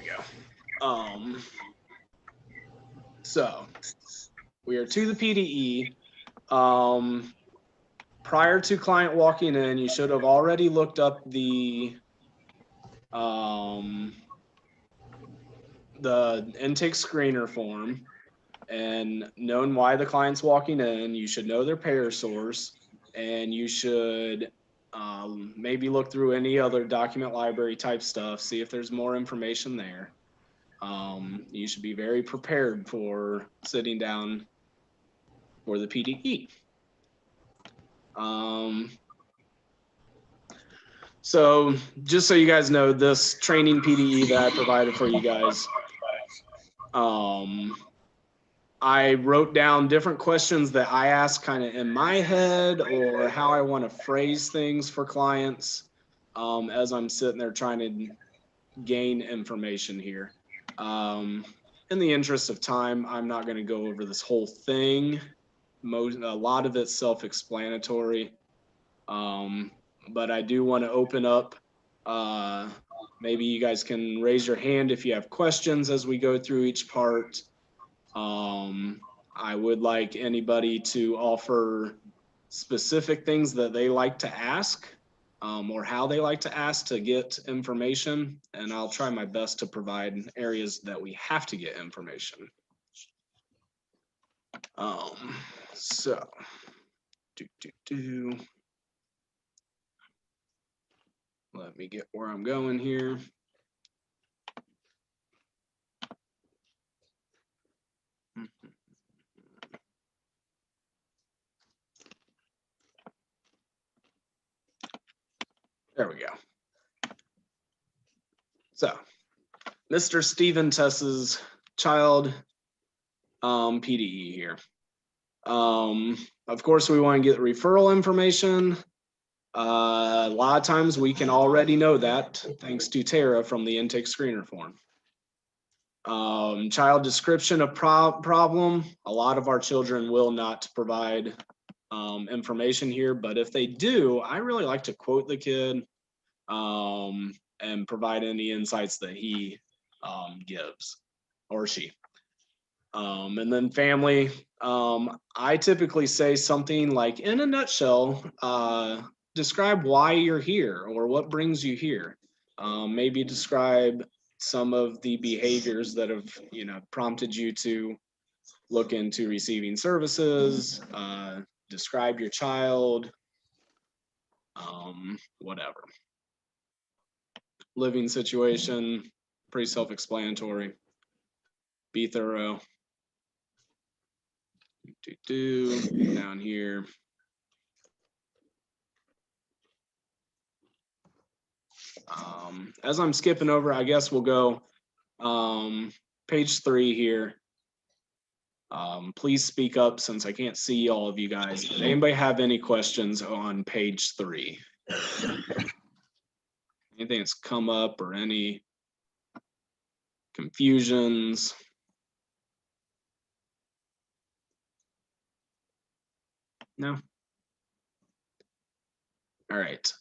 go. So we are to the PDE. Prior to client walking in, you should have already looked up the intake screener form and known why the client's walking in. You should know their payer source, and you should maybe look through any other document library type stuff, see if there's more information there. You should be very prepared for sitting down for the PDE. So just so you guys know, this training PDE that I provided for you guys, I wrote down different questions that I ask kind of in my head, or how I want to phrase things for clients as I'm sitting there trying to gain information here. In the interest of time, I'm not going to go over this whole thing. A lot of it's self-explanatory, but I do want to open up. Maybe you guys can raise your hand if you have questions as we go through each part. I would like anybody to offer specific things that they like to ask, or how they like to ask to get information, and I'll try my best to provide areas that we have to get information. So, let me get where I'm going here. There we go. So, Mr. Stephen Tess's child PDE here. Of course, we want to get referral information. A lot of times we can already know that thanks to Tara from the intake screener form. Child description of problem. A lot of our children will not provide information here, but if they do, I really like to quote the kid and provide any insights that he gives, or she. And then family, I typically say something like, in a nutshell, describe why you're here or what brings you here. Maybe describe some of the behaviors that have, prompted you to look into receiving services, describe your child, whatever. Living situation, pretty self-explanatory. Be thorough. Down here. As I'm skipping over, I guess we'll go page 3 here. Please speak up since I can't see all of you guys. Does anybody have any questions on page 3? Anything that's come up or any confusions? No? All right.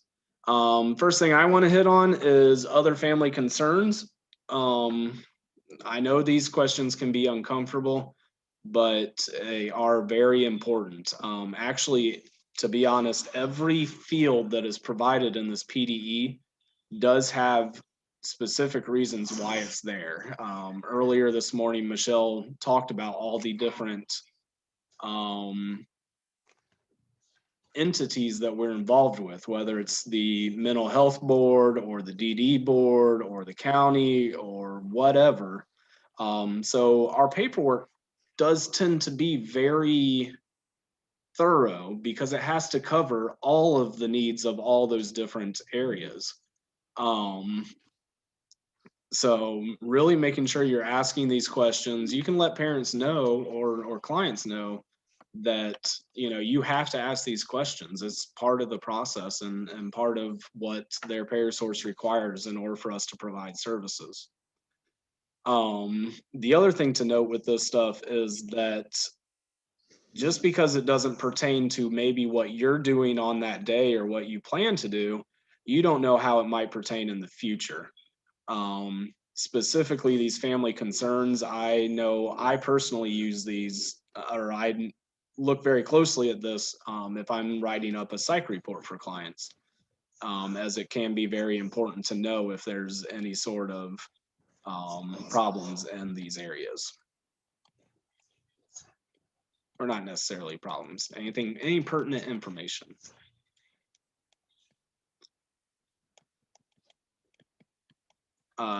First thing I want to hit on is other family concerns. I know these questions can be uncomfortable, but they are very important. Actually, to be honest, every field that is provided in this PDE does have specific reasons why it's there. Earlier this morning, Michelle talked about all the different entities that we're involved with, whether it's the mental health board or the DD board or the county or whatever. So our paperwork does tend to be very thorough because it has to cover all of the needs of all those different areas. So really making sure you're asking these questions. You can let parents know or clients know that you have to ask these questions. It's part of the process and part of what their payer source requires in order for us to provide services. The other thing to note with this stuff is that just because it doesn't pertain to maybe what you're doing on that day or what you plan to do, you don't know how it might pertain in the future. specifically these family concerns, I know I personally use these, or I look very closely at this if I'm writing up a psych report for clients, as it can be very important to know if there's any sort of problems in these areas. Or not necessarily problems, any pertinent information.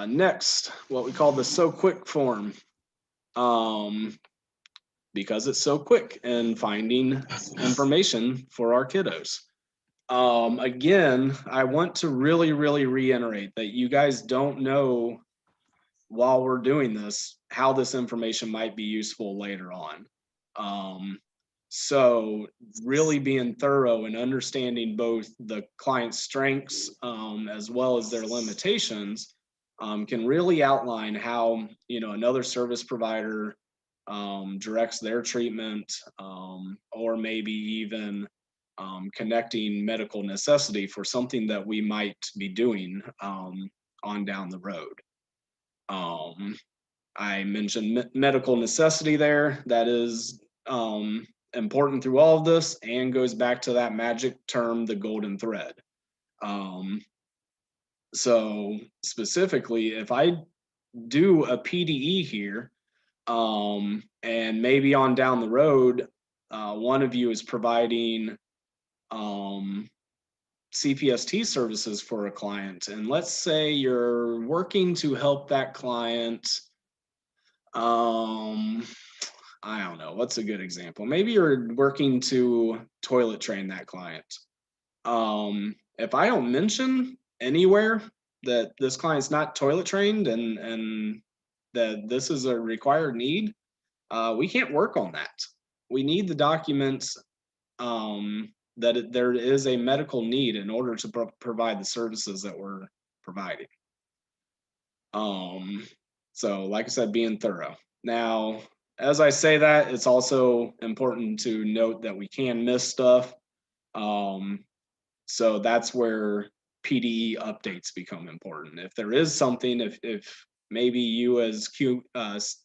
Next, what we call the so quick form, because it's so quick in finding information for our kiddos. Again, I want to really reiterate that you guys don't know while we're doing this how this information might be useful later on. So really being thorough and understanding both the client's strengths as well as their limitations can really outline how, you know, another service provider directs their treatment, or maybe even connecting medical necessity for something that we might be doing on down the road. I mentioned medical necessity there. That is important through all of this and goes back to that magic term, the golden thread. So specifically, if I do a PDE here, and maybe on down the road, one of you is providing CPST services for a client, and let's say you're working to help that client. I don't know, what's a good example? Maybe you're working to toilet train that client. If I don't mention anywhere that this client's not toilet trained and that this is a required need, we can't work on that. We need the documents that there is a medical need in order to provide the services that we're providing. So like I said, being thorough. Now, as I say that, it's also important to note that we can miss stuff. So that's where PDE updates become important. If there is something, if maybe you as QMHS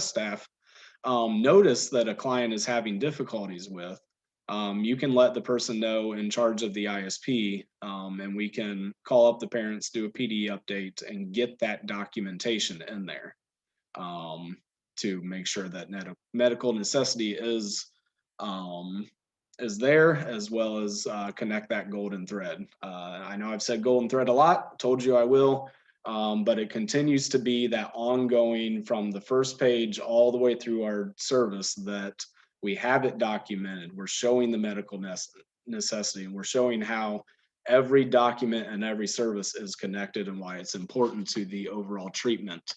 staff notice that a client is having difficulties with, you can let the person know in charge of the ISP, and we can call up the parents, do a PDE update, and get that documentation in there to make sure that medical necessity is there, as well as connect that golden thread. I know I've said golden thread a lot, told you I will. But it continues to be that ongoing from the first page all the way through our service that we have it documented. We're showing the medical necessity, and we're showing how every document and every service is connected and why it's important to the overall treatment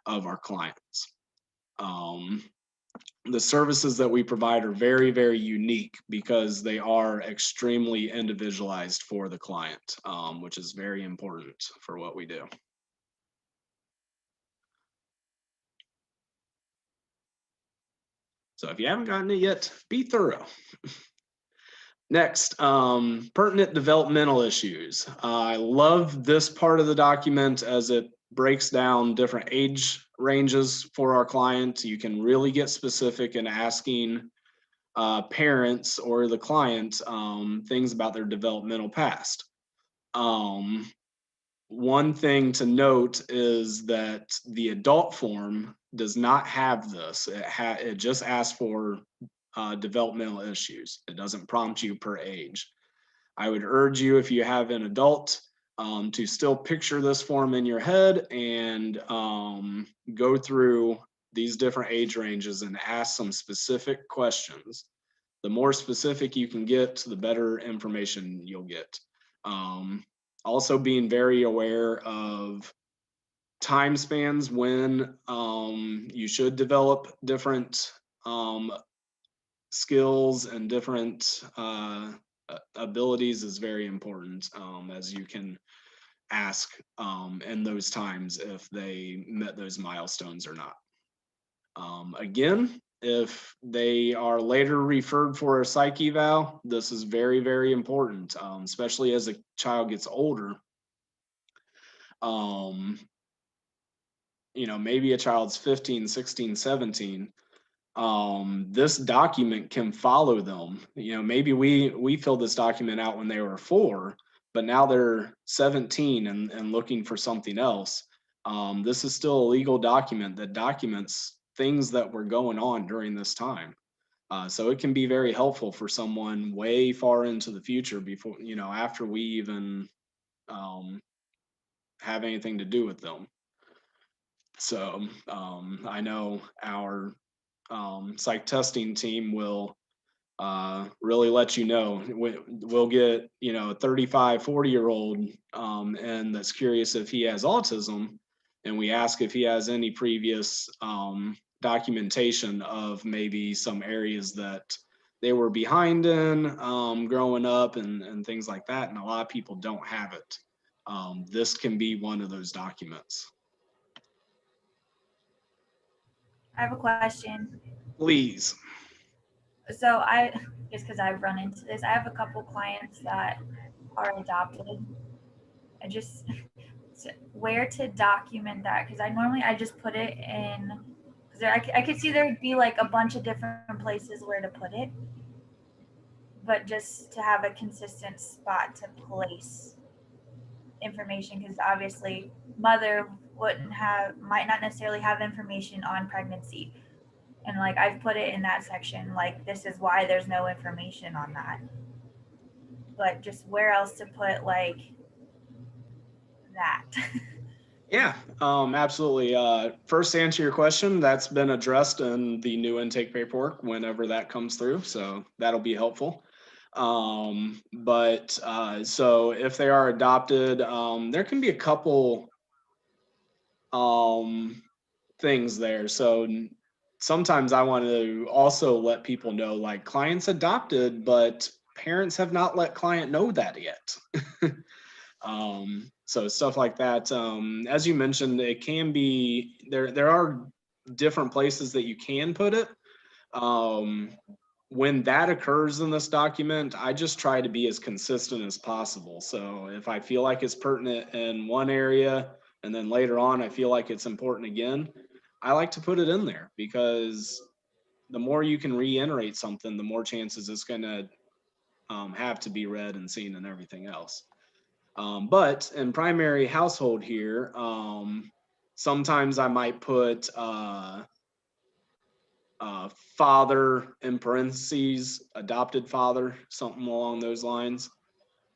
of our clients. The services that we provide are very unique because they are extremely individualized for the client, which is very important for what we do. So if you haven't gotten it yet, be thorough. Next, pertinent developmental issues. I love this part of the document as it breaks down different age ranges for our clients. You can really get specific in asking parents or the client things about their developmental past. One thing to note is that the adult form does not have this. It just asks for developmental issues. It doesn't prompt you per age. I would urge you, if you have an adult, to still picture this form in your head and go through these different age ranges and ask some specific questions. The more specific you can get, the better information you'll get. Also being very aware of time spans when you should develop different skills and different abilities is very important, as you can ask in those times if they met those milestones or not. Again, if they are later referred for a psych eval, this is very important, especially as a child gets older. You know, maybe a child's 15, 16, 17. This document can follow them. You know, maybe we filled this document out when they were 4, but now they're 17 and looking for something else. This is still a legal document that documents things that were going on during this time. So it can be very helpful for someone way far into the future before, you know, after we even um, have anything to do with them. So I know our psych testing team will really let you know. We'll get, you know, a 35, 40-year-old and that's curious if he has autism. And we ask if he has any previous documentation of maybe some areas that they were behind in growing up and things like that. And a lot of people don't have it. This can be one of those documents. I have a question. Please. So just because I've run into this, I have a couple clients that are adopted. I just where to document that, because I just put it in, because I could see there'd be like a bunch of different places where to put it, but just to have a consistent spot to place information, because obviously mother might not necessarily have information on pregnancy, and like I've put it in that section, like this is why there's no information on that, but just where else to put like that. Yeah, absolutely. First, to answer your question, that's been addressed in the new intake paperwork whenever that comes through, so that'll be helpful. So if they are adopted, there can be a couple things there. So sometimes I want to also let people know, like, clients adopted, but parents have not let client know that yet. So stuff like that. As you mentioned, it can be there are different places that you can put it. Um, when that occurs in this document, I just try to be as consistent as possible. So if I feel like it's pertinent in one area and then later on I feel like it's important again, I like to put it in there, because the more you can reiterate something, the more chances it's going to have to be read and seen and everything else. But in primary household here, sometimes I might put father in parentheses, adopted father, something along those lines.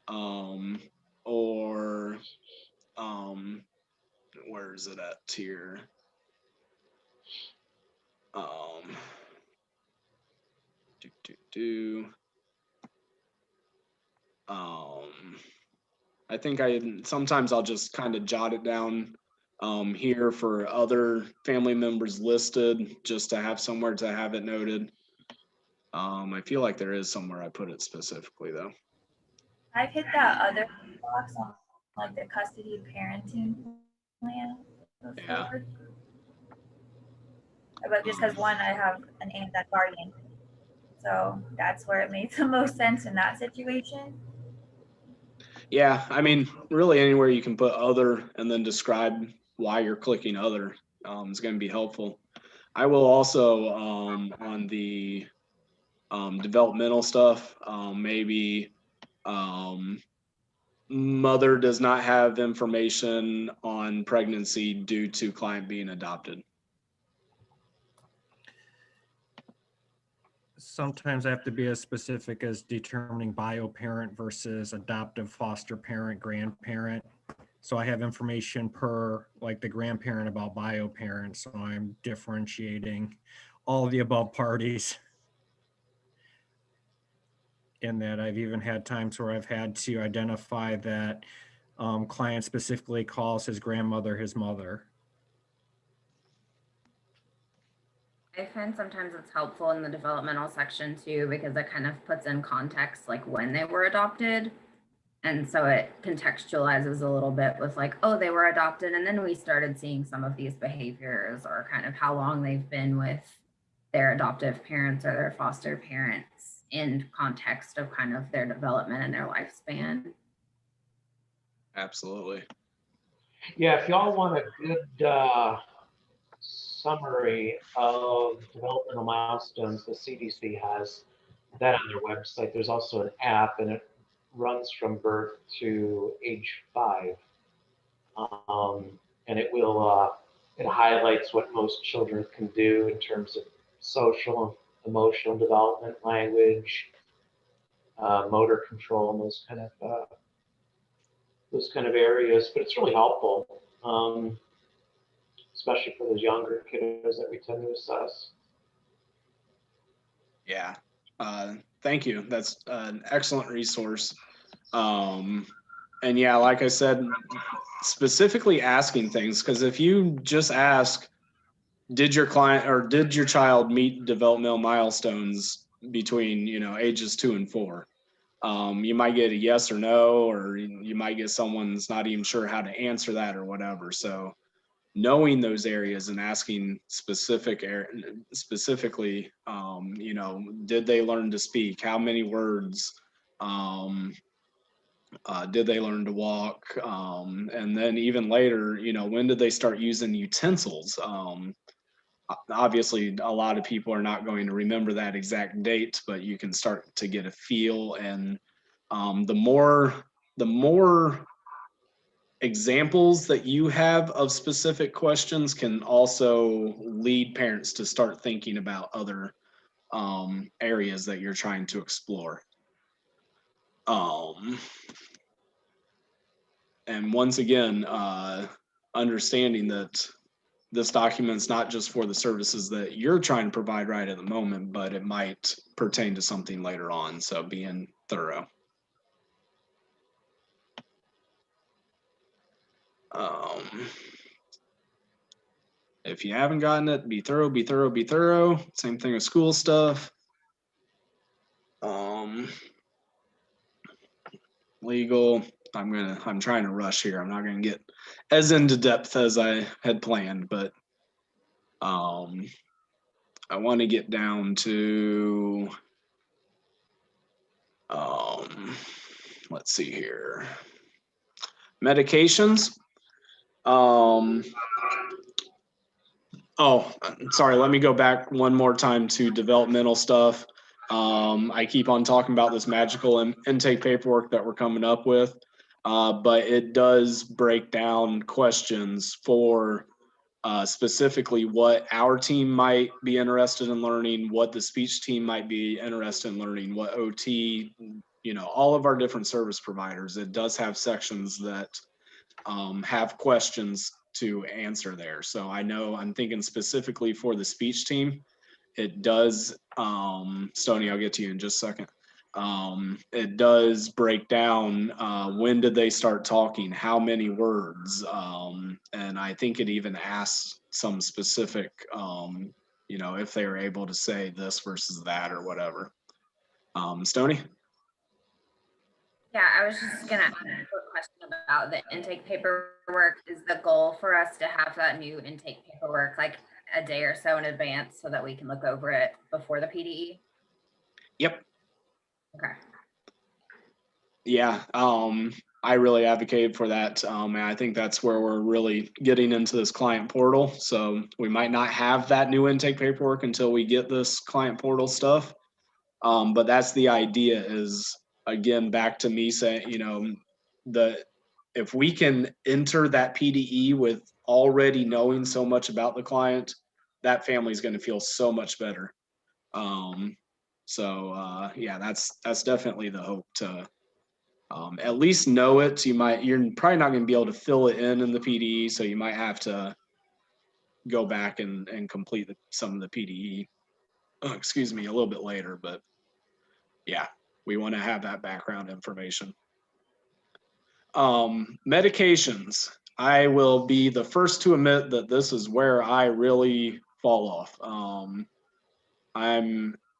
Um, or where is it at here? Um, do, do, do. I think sometimes I'll just kind of jot it down here for other family members listed, just to have somewhere to have it noted. I feel like there is somewhere I put it specifically though. I've hit that other box on like the custody parenting plan before, Yeah. but just because one, I have an aunt that's guardian, so that's where it made the most sense in that situation. Yeah, I mean, really anywhere you can put other and then describe why you're clicking other is going to be helpful. I will also on the developmental stuff, maybe mother does not have information on pregnancy due to client being adopted. Sometimes I have to be as specific as determining bio parent versus adoptive foster parent, grandparent. So I have information per like the grandparent about bio parent. So I'm differentiating all of the above parties. In that I've even had times where I've had to identify that client specifically calls his grandmother his mother. I find sometimes it's helpful in the developmental section too, because it kind of puts in context like when they were adopted. And so it contextualizes a little bit with like, oh, they were adopted. And then we started seeing some of these behaviors, or kind of how long they've been with their adoptive parents or their foster parents in context of kind of their development and their lifespan. Absolutely. Yeah, if y'all want a good summary of developmental milestones, the CDC has that on their website. There's also an app, and it runs from birth to age 5. And it highlights what most children can do in terms of social, emotional development, language, motor control, and those kind of areas. But it's really helpful, especially for those younger kiddos that we tend to assess. Yeah. Thank you. That's an excellent resource. And yeah, like I said, specifically asking things, because if you just ask, did your client or did your child meet developmental milestones between, ages 2 and 4? You might get a yes or no, or you might get someone's not even sure how to answer that or whatever. So knowing those areas and asking specifically, did they learn to speak? How many words? Did they learn to walk? And then even later, when did they start using utensils? Obviously, a lot of people are not going to remember that exact date, but you can start to get a feel. And the more examples that you have of specific questions can also lead parents to start thinking about other areas that you're trying to explore. And once again, understanding that this document's not just for the services that you're trying to provide right at the moment, but it might pertain to something later on. So being thorough. If you haven't gotten it, be thorough, be thorough, be thorough. Same thing with school stuff. Legal. I'm trying to rush here. I'm not gonna get as into depth as I had planned, but I want to get down to let's see here. Medications. Oh, sorry. Let me go back one more time to developmental stuff. I keep on talking about this magical intake paperwork that we're coming up with, but it does break down questions for specifically what our team might be interested in learning, what the speech team might be interested in learning, what OT, all of our different service providers. It does have sections that have questions to answer there. So I know I'm thinking specifically for the speech team, it does, Stoney, I'll get to you in just a second. It does break down when did they start talking, how many words, and I think it even asks some specific, if they were able to say this versus that or whatever. Stoney? Yeah, I was just gonna ask a quick question about the intake paperwork. Is the goal for us to have that new intake paperwork like a day or so in advance so that we can look over it before the PDE? Yep. Okay. Yeah, I really advocated for that. And I think that's where we're really getting into this client portal. So we might not have that new intake paperwork until we get this client portal stuff. But that's the idea is, again, back to me saying, if we can enter that PDE with already knowing so much about the client, that family's going to feel so much better. Yeah, that's definitely the hope to at least know it. You're probably not going to be able to fill it in the PDE, so you might have to go back and complete some of the PDE, excuse me, a little bit later. But yeah, we want to have that background information. Medications. I will be the first to admit that this is where I really fall off.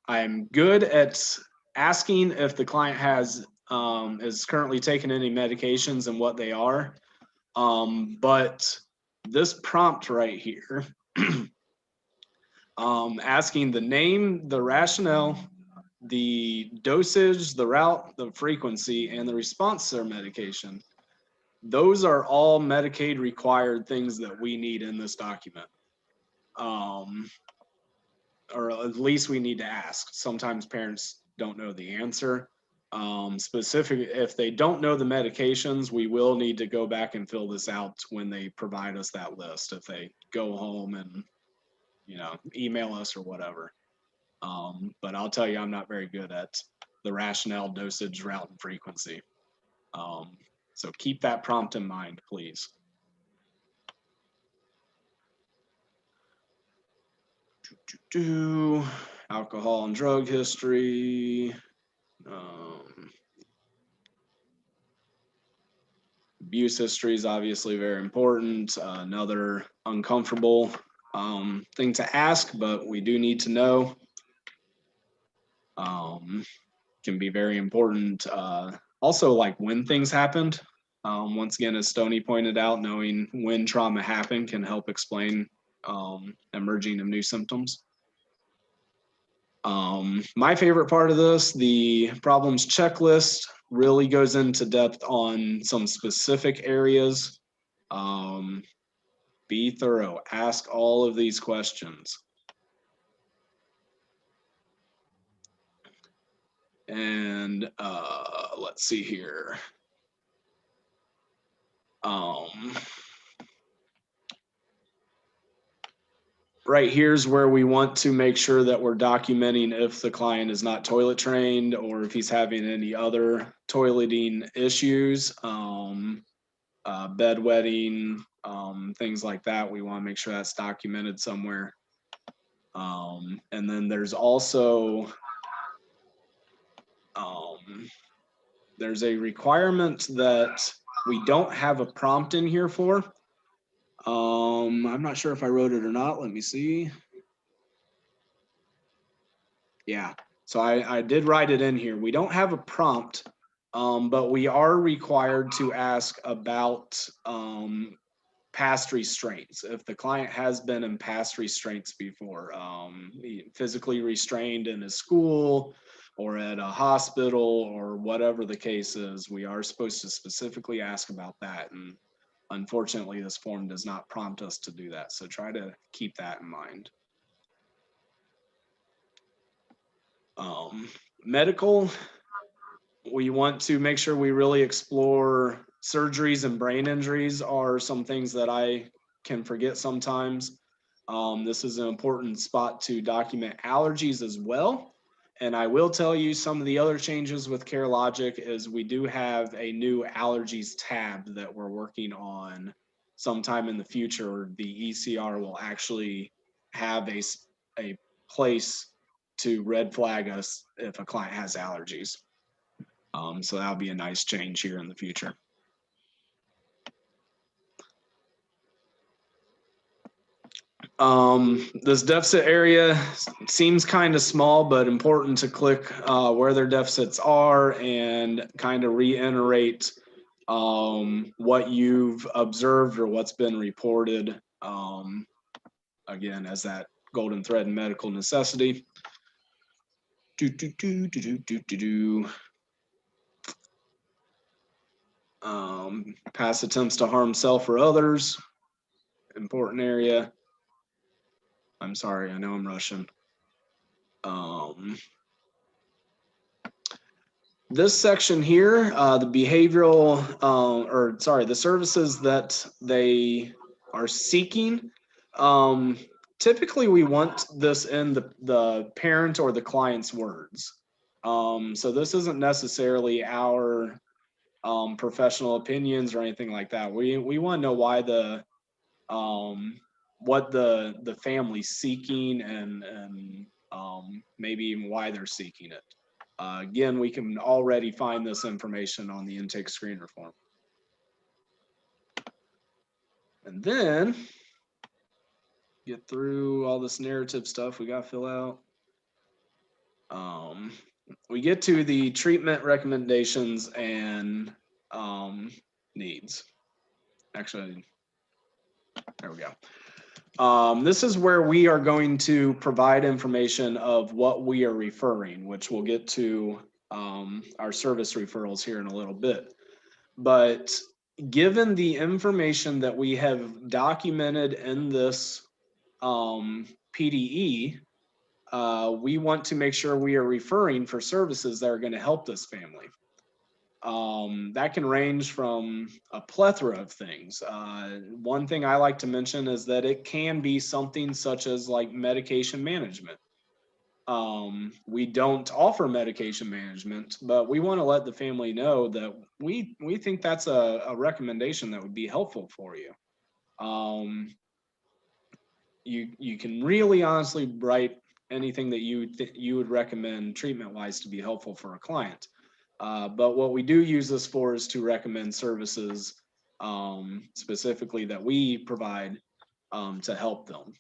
I'm good at asking if the client is currently taking any medications and what they are. But this prompt right here, asking the name, the rationale, the dosage, the route, the frequency, and the response to their medication. those are all Medicaid required things that we need in this document. Or at least we need to ask. Sometimes parents don't know the answer. Specific, if they don't know the medications, we will need to go back and fill this out when they provide us that list. If they go home and, you know, email us or whatever. But I'll tell you, I'm not very good at the rationale, dosage, route, and frequency. So keep that prompt in mind, please. Alcohol and drug history. Abuse history is obviously very important. Another uncomfortable thing to ask, but we do need to know. Can be very important. Also, like when things happened. Once again, as Stoney pointed out, knowing when trauma happened can help explain emerging of new symptoms. My favorite part of this, the problems checklist, really goes into depth on some specific areas. Be thorough, ask all of these questions. And let's see here. Right here's where we want to make sure that we're documenting if the client is not toilet trained or if he's having any other toileting issues, bedwetting, things like that. We want to make sure that's documented somewhere. And then there's also, there's a requirement that we don't have a prompt in here for. I'm not sure if I wrote it or not. Let me see. Yeah, so I did write it in here. We don't have a prompt, but we are required to ask about past restraints. If the client has been in past restraints before, physically restrained in his school or at a hospital or whatever the case is, we are supposed to specifically ask about that. And unfortunately, this form does not prompt us to do that. So try to keep that in mind. Medical, we want to make sure we really explore surgeries and brain injuries are some things that I can forget sometimes. This is an important spot to document allergies as well. And I will tell you some of the other changes with CareLogic is we do have a new allergies tab that we're working on sometime in the future. The ECR will actually have a place to red flag us if a client has allergies. So that'll be a nice change here in the future. This deficit area seems kind of small, but important to click where their deficits are and kind of reiterate what you've observed or what's been reported, again, as that golden thread in medical necessity. Past attempts to harm self or others, important area. I'm sorry, I know I'm rushing. This section here, the behavioral, the services that they are seeking. Typically, we want this in the parent or the client's words. So this isn't necessarily our professional opinions or anything like that. We want to know why what the family's seeking and maybe even why they're seeking it. Again, we can already find this information on the intake screener form. And then get through all this narrative stuff we got to fill out. We get to the treatment recommendations and needs. Actually, there we go. This is where we are going to provide information of what we are referring, which we'll get to our service referrals here in a little bit. But given the information that we have documented in this PDE, we want to make sure we are referring for services that are going to help this family. That can range from a plethora of things. One thing I like to mention is that it can be something such as like medication management. We don't offer medication management, but we want to let the family know that we think that's a recommendation that would be helpful for you. You can really honestly write anything that you would recommend treatment wise to be helpful for a client. But what we do use this for is to recommend services specifically that we provide to help them.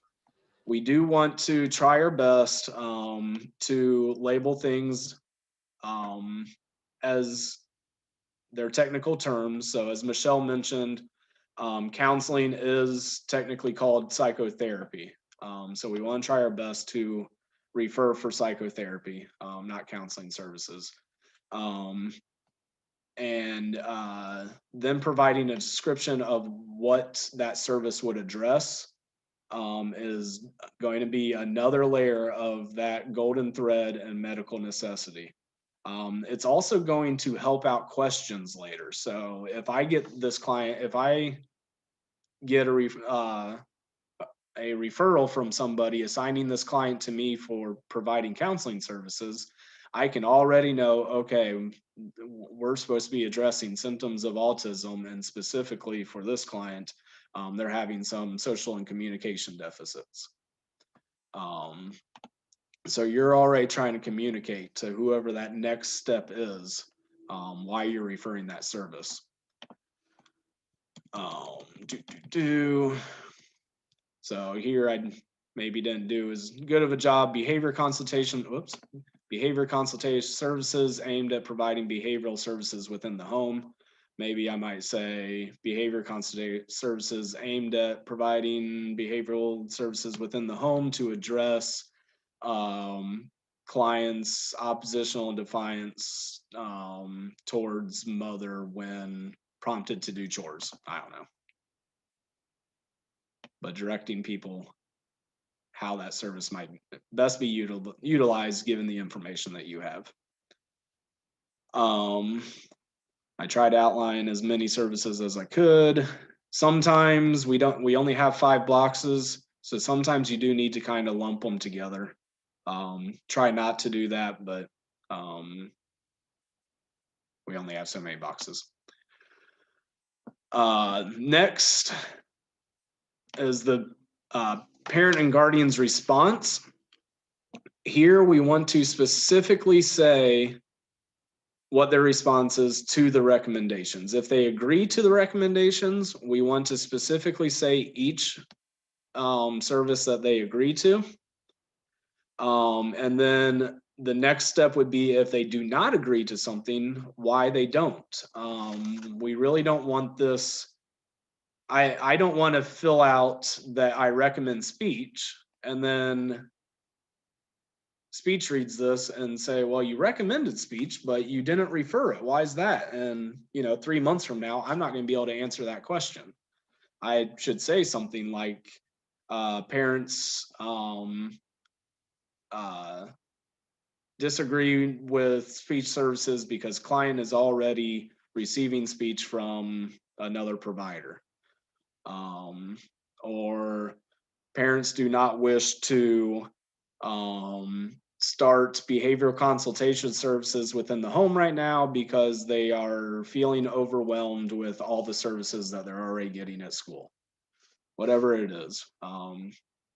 We do want to try our best to label things as their technical terms. So as Michelle mentioned, counseling is technically called psychotherapy. So we want to try our best to refer for psychotherapy, not counseling services. And then providing a description of what that service would address is going to be another layer of that golden thread and medical necessity. It's also going to help out questions later. So if I get this client, if I get a referral from somebody assigning this client to me for providing counseling services, I can already know, okay, we're supposed to be addressing symptoms of autism, and specifically for this client, they're having some social and communication deficits. So you're already trying to communicate to whoever that next step is, why you're referring that service. So here I maybe didn't do as good of a job. Behavior consultation services aimed at providing behavioral services within the home. Maybe I might say behavior consultation services aimed at providing behavioral services within the home to address clients' oppositional defiance towards mother when prompted to do chores. I don't know. But directing people how that service might best be utilized given the information that you have. I try to outline as many services as I could. Sometimes we only have 5 boxes, so sometimes you do need to kind of lump them together. Try not to do that, but we only have so many boxes. Next is the parent and guardian's response. Here we want to specifically say what their response is to the recommendations. If they agree to the recommendations, we want to specifically say each service that they agree to. And then the next step would be if they do not agree to something, why they don't. We really don't want this. I don't want to fill out that I recommend speech and then speech reads this and say, well, you recommended speech, but you didn't refer it. Why is that? And 3 months from now, I'm not going to be able to answer that question. I should say something like parents disagree with speech services because client is already receiving speech from another provider. Or parents do not wish to start behavioral consultation services within the home right now because they are feeling overwhelmed with all the services that they're already getting at school. Whatever it is,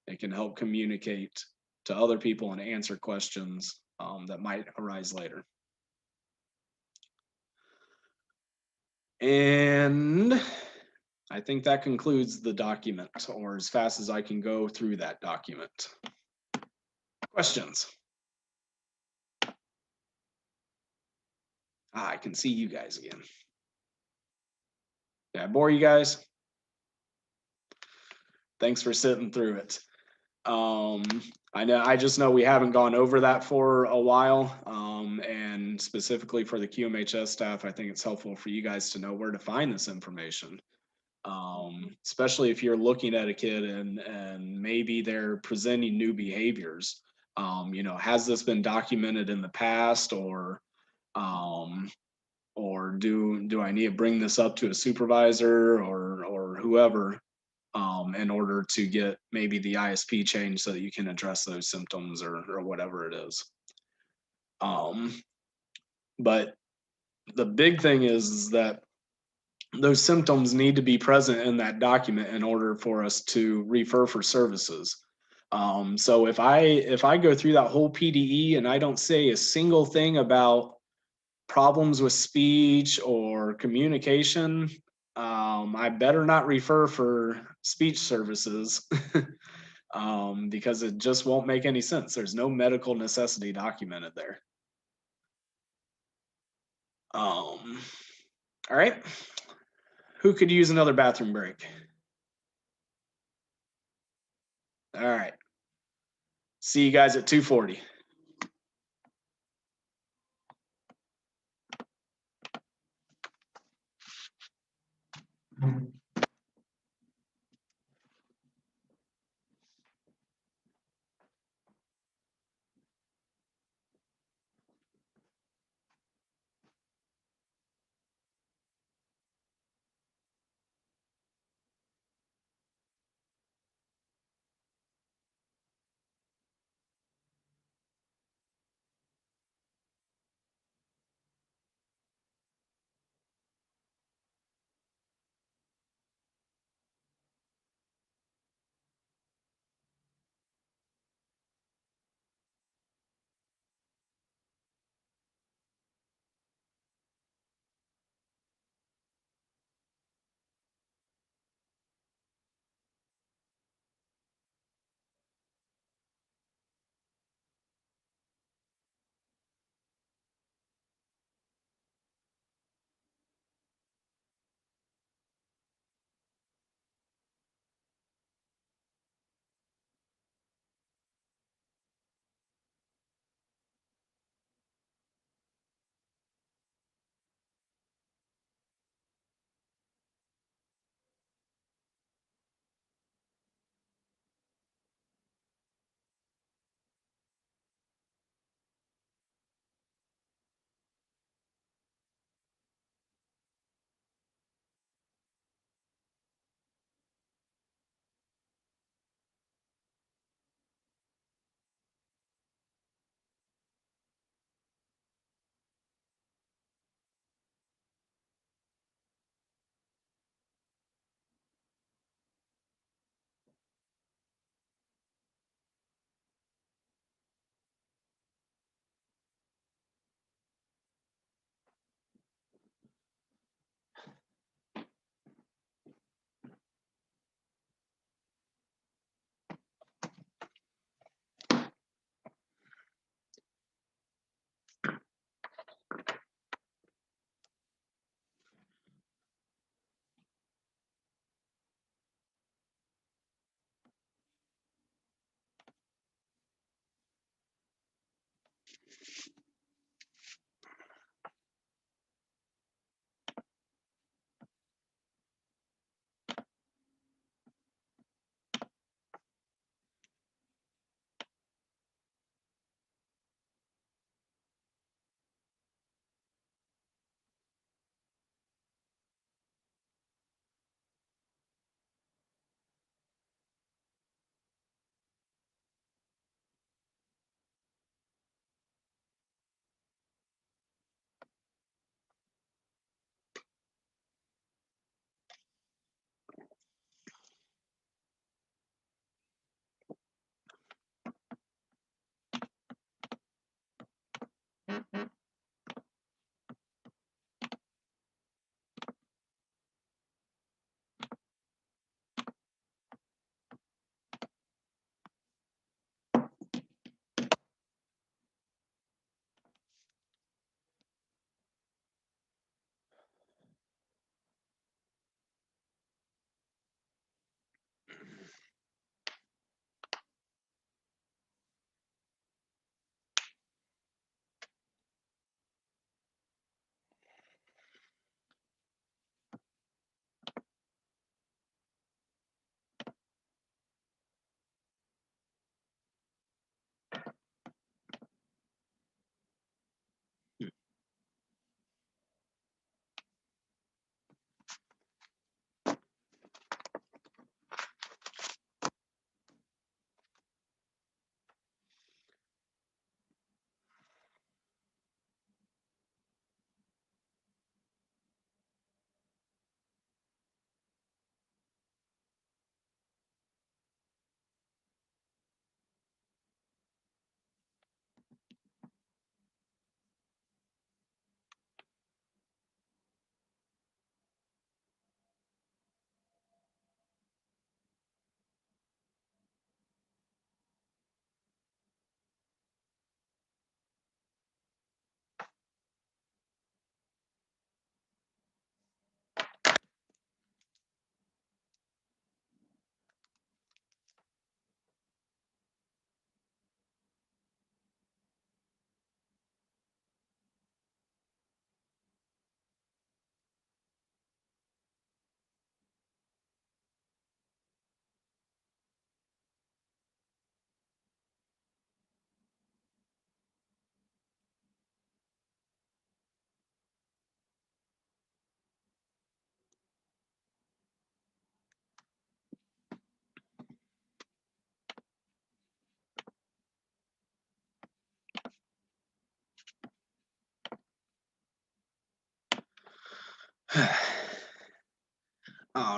it can help communicate to other people and answer questions that might arise later. And I think that concludes the document, or as fast as I can go through that document. Questions? I can see you guys again. Did I bore you guys? Thanks for sitting through it. I just know we haven't gone over that for a while. And specifically for the QMHS staff, I think it's helpful for you guys to know where to find this information. Especially if you're looking at a kid and maybe they're presenting new behaviors. You know, has this been documented in the past, or do I need to bring this up to a supervisor or whoever in order to get maybe the ISP changed so that you can address those symptoms or whatever it is. But the big thing is that those symptoms need to be present in that document in order for us to refer for services. So if I go through that whole PDE and I don't say a single thing about problems with speech or communication, I better not refer for speech services because it just won't make any sense. There's no medical necessity documented there. All right. Who could use another bathroom break? All right. See you guys at 2:40.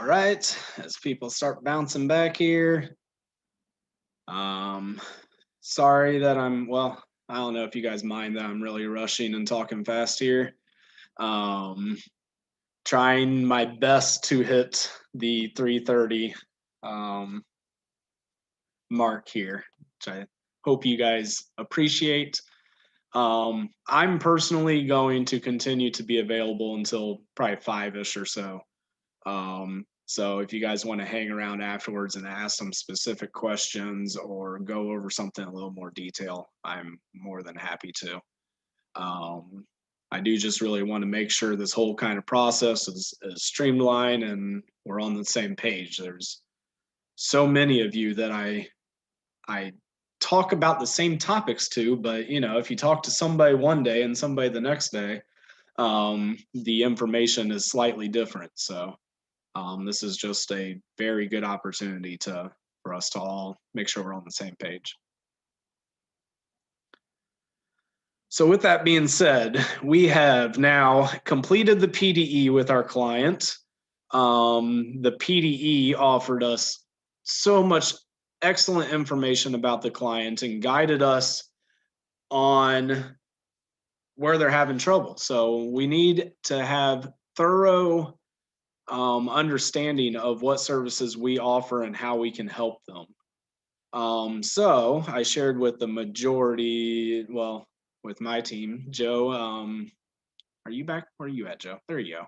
right, as people start bouncing back here. Sorry that well, I don't know if you guys mind that I'm really rushing and talking fast here. Trying my best to hit the 3:30 mark here, which I hope you guys appreciate. I'm personally going to continue to be available until probably 5-ish or so. So if you guys want to hang around afterwards and ask some specific questions or go over something in a little more detail, I'm more than happy to. I do just really want to make sure this whole kind of process is streamlined and we're on the same page. There's so many of you that I talk about the same topics to, but you know, if you talk to somebody one day and somebody the next day, the information is slightly different. So this is just a very good opportunity for us to all make sure we're on the same page. So with that being said, we have now completed the PDE with our client. The PDE offered us so much excellent information about the client and guided us on where they're having trouble. So we need to have thorough understanding of what services we offer and how we can help them. So I shared with the majority, well, with my team, Joe, are you back? Where are you at, Joe? There you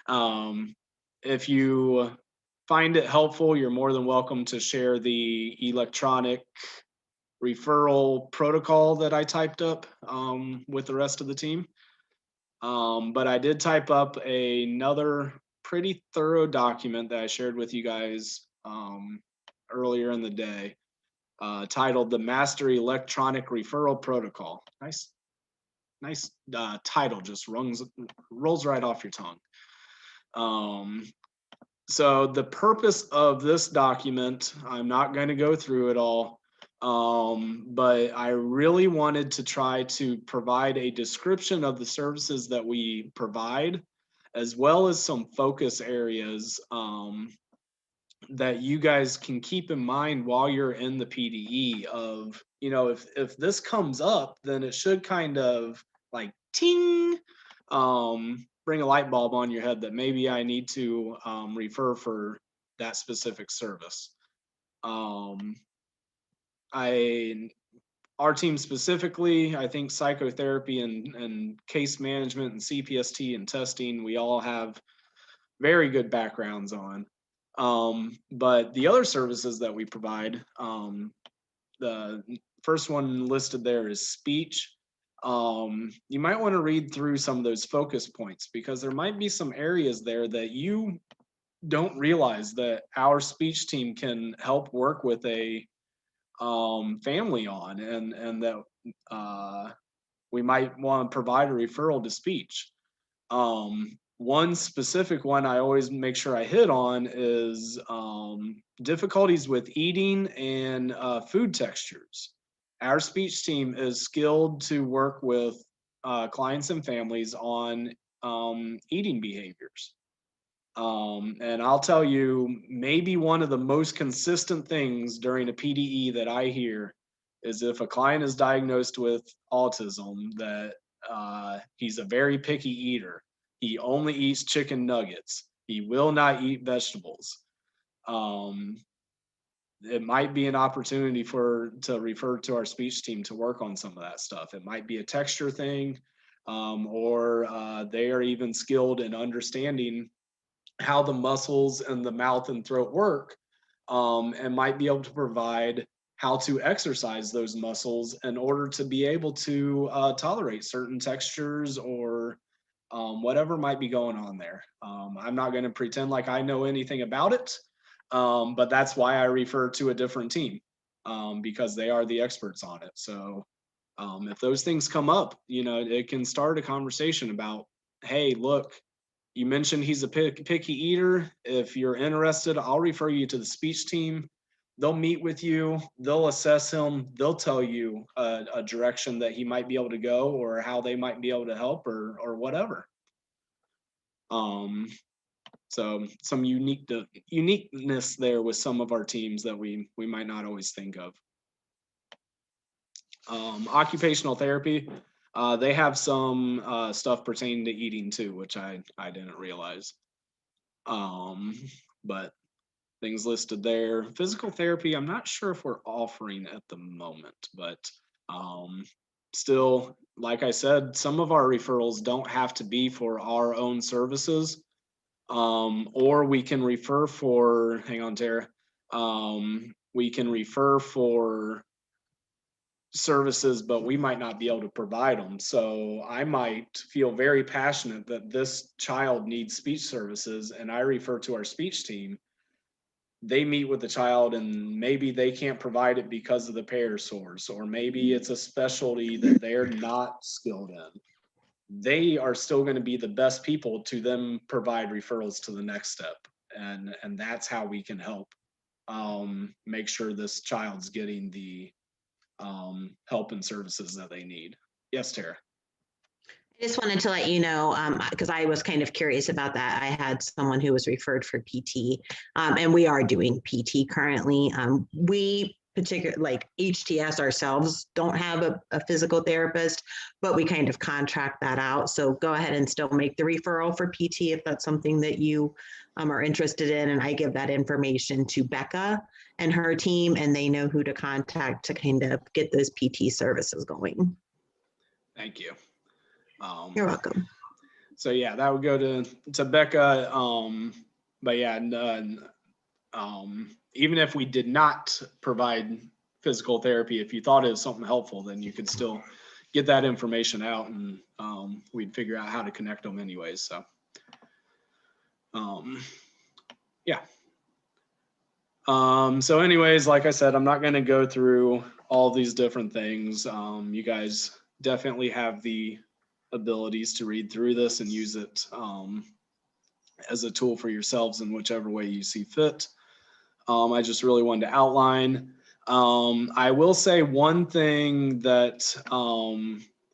go. If you find it helpful, you're more than welcome to share the electronic referral protocol that I typed up with the rest of the team. But I did type up another pretty thorough document that I shared with you guys earlier in the day, titled the Master Electronic Referral Protocol. Nice title, just rolls right off your tongue. So the purpose of this document, I'm not going to go through it all, but I really wanted to try to provide a description of the services that we provide, as well as some focus areas that you guys can keep in mind while you're in the PDE of, you know, if this comes up, then it should kind of like ting, bring a light bulb on your head that maybe I need to refer for that specific service. Our team specifically, I think psychotherapy and case management and CPST and testing, we all have very good backgrounds on. But the other services that we provide, the first one listed there is speech. You might want to read through some of those focus points because there might be some areas there that you don't realize that our speech team can help work with a family on, and that we might want to provide a referral to speech. One specific one I always make sure I hit on is difficulties with eating and food textures. Our speech team is skilled to work with clients and families on eating behaviors. And I'll tell you, maybe one of the most consistent things during a PDE that I hear is if a client is diagnosed with autism, that he's a very picky eater. He only eats chicken nuggets. He will not eat vegetables. It might be an opportunity to refer to our speech team to work on some of that stuff. It might be a texture thing, or they are even skilled in understanding how the muscles in the mouth and throat work, and might be able to provide how to exercise those muscles in order to be able to tolerate certain textures or whatever might be going on there. I'm not going to pretend like I know anything about it, but that's why I refer to a different team, because they are the experts on it. So if those things come up, you know, it can start a conversation about, hey, look, you mentioned he's a picky eater. If you're interested, I'll refer you to the speech team. They'll meet with you. They'll assess him. They'll tell you a direction that he might be able to go, or how they might be able to help, or whatever. So some uniqueness there with some of our teams that we might not always think of. Occupational therapy, they have some stuff pertaining to eating too, which I didn't realize. But things listed there. Physical therapy, I'm not sure if we're offering at the moment, but still, like I said, some of our referrals don't have to be for our own services. Or we can refer for, hang on, Tara. We can refer for services, but we might not be able to provide them. So I might feel very passionate that this child needs speech services, and I refer to our speech team. They meet with the child, and maybe they can't provide it because of the payer source, or maybe it's a specialty that they're not skilled in. They are still going to be the best people to them provide referrals to the next step. And that's how we can help make sure this child's getting the help and services that they need. Yes, Tara. I just wanted to let you know, because I was kind of curious about that. I had someone who was referred for PT, and we are doing PT currently. We particularly, like HTS ourselves, don't have a physical therapist, but we kind of contract that out. So go ahead and still make the referral for PT if that's something that you are interested in. And I give that information to Becca and her team, and they know who to contact to kind of get those PT services going. Thank you. You're welcome. So yeah, that would go to Becca. But yeah, even if we did not provide physical therapy, if you thought it was something helpful, then you could still get that information out, and we'd figure out how to connect them anyways. So yeah. So anyways, like I said, I'm not going to go through all these different things. You guys definitely have the abilities to read through this and use it as a tool for yourselves in whichever way you see fit. I just really wanted to outline. I will say one thing that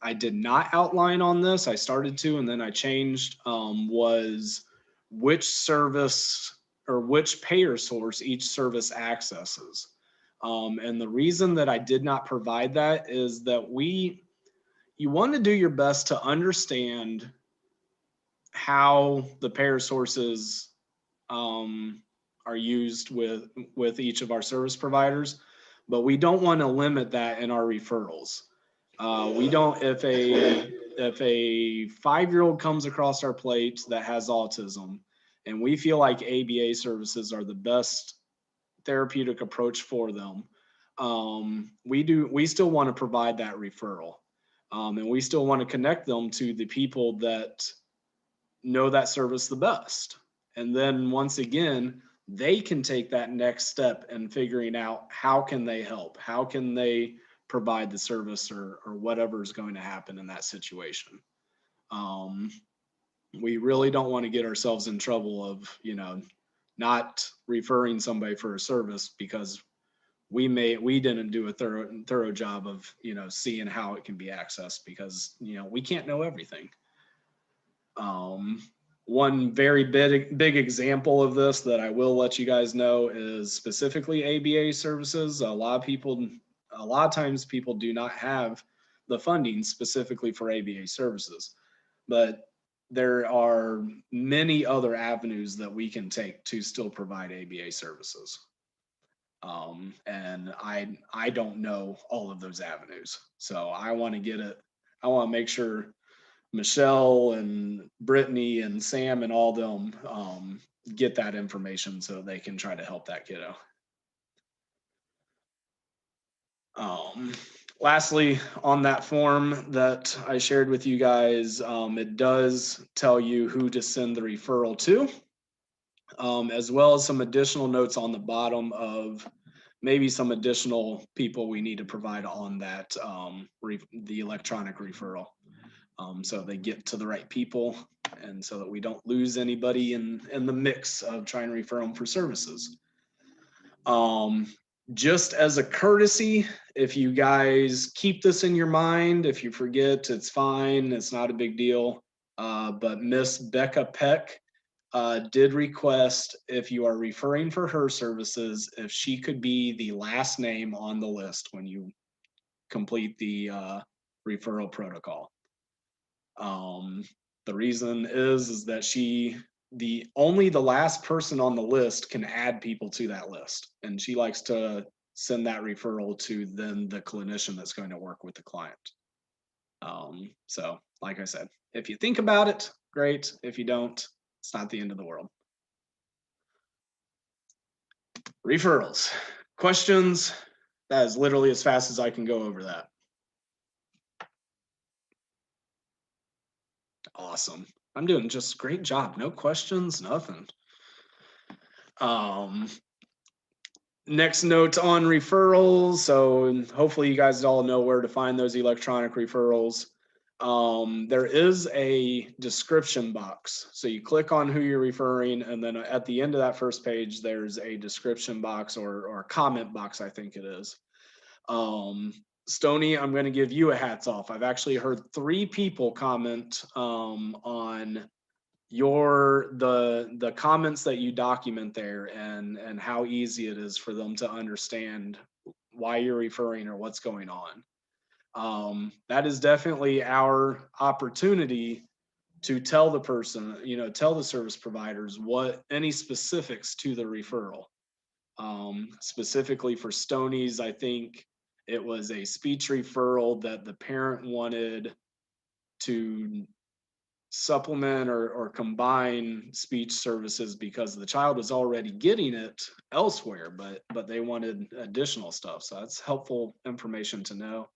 I did not outline on this, I started to, and then I changed, was which service or which payer source each service accesses. And the reason that I did not provide that is that you want to do your best to understand how the payer sources are used with each of our service providers, but we don't want to limit that in our referrals. We don't, if a 5-year-old comes across our plate that has autism, and we feel like ABA services are the best therapeutic approach for them, we still want to provide that referral. And we still want to connect them to the people that know that service the best. And then once again, they can take that next step in figuring out how can they help, how can they provide the service or whatever is going to happen in that situation. We really don't want to get ourselves in trouble of, not referring somebody for a service because we didn't do a thorough job of, seeing how it can be accessed, because, we can't know everything. One very big example of this that I will let you guys know is specifically ABA services. A lot of times people do not have the funding specifically for ABA services, but there are many other avenues that we can take to still provide ABA services. And I don't know all of those avenues. So I want to make sure Michelle and Brittany and Sam and all them get that information so they can try to help that kiddo. Lastly, on that form that I shared with you guys, it does tell you who to send the referral to, as well as some additional notes on the bottom of maybe some additional people we need to provide on that, the electronic referral. So they get to the right people, and so that we don't lose anybody in the mix of trying to refer them for services. Just as a courtesy, if you guys keep this in your mind, if you forget, it's fine. It's not a big deal. But Miss Becca Peck did request, if you are referring for her services, if she could be the last name on the list when you complete the referral protocol. The reason is that only the last person on the list can add people to that list, and she likes to send that referral to then the clinician that's going to work with the client. So like I said, if you think about it, great. If you don't, it's not the end of the world. Referrals, questions. That is literally as fast as I can go over that. Awesome. I'm doing just a great job. No questions, nothing. Next note on referrals. So hopefully you guys all know where to find those electronic referrals. There is a description box. So you click on who you're referring, and then at the end of that first page, there's a description box or comment box, I think it is. Stony, I'm going to give you a hats off. I've actually heard 3 people comment on the comments that you document there, and how easy it is for them to understand why you're referring or what's going on. That is definitely our opportunity to tell the person, tell the service providers what any specifics to the referral. Specifically for Stony's, I think it was a speech referral that the parent wanted to supplement or combine speech services because the child was already getting it elsewhere, but they wanted additional stuff. So that's helpful information to know.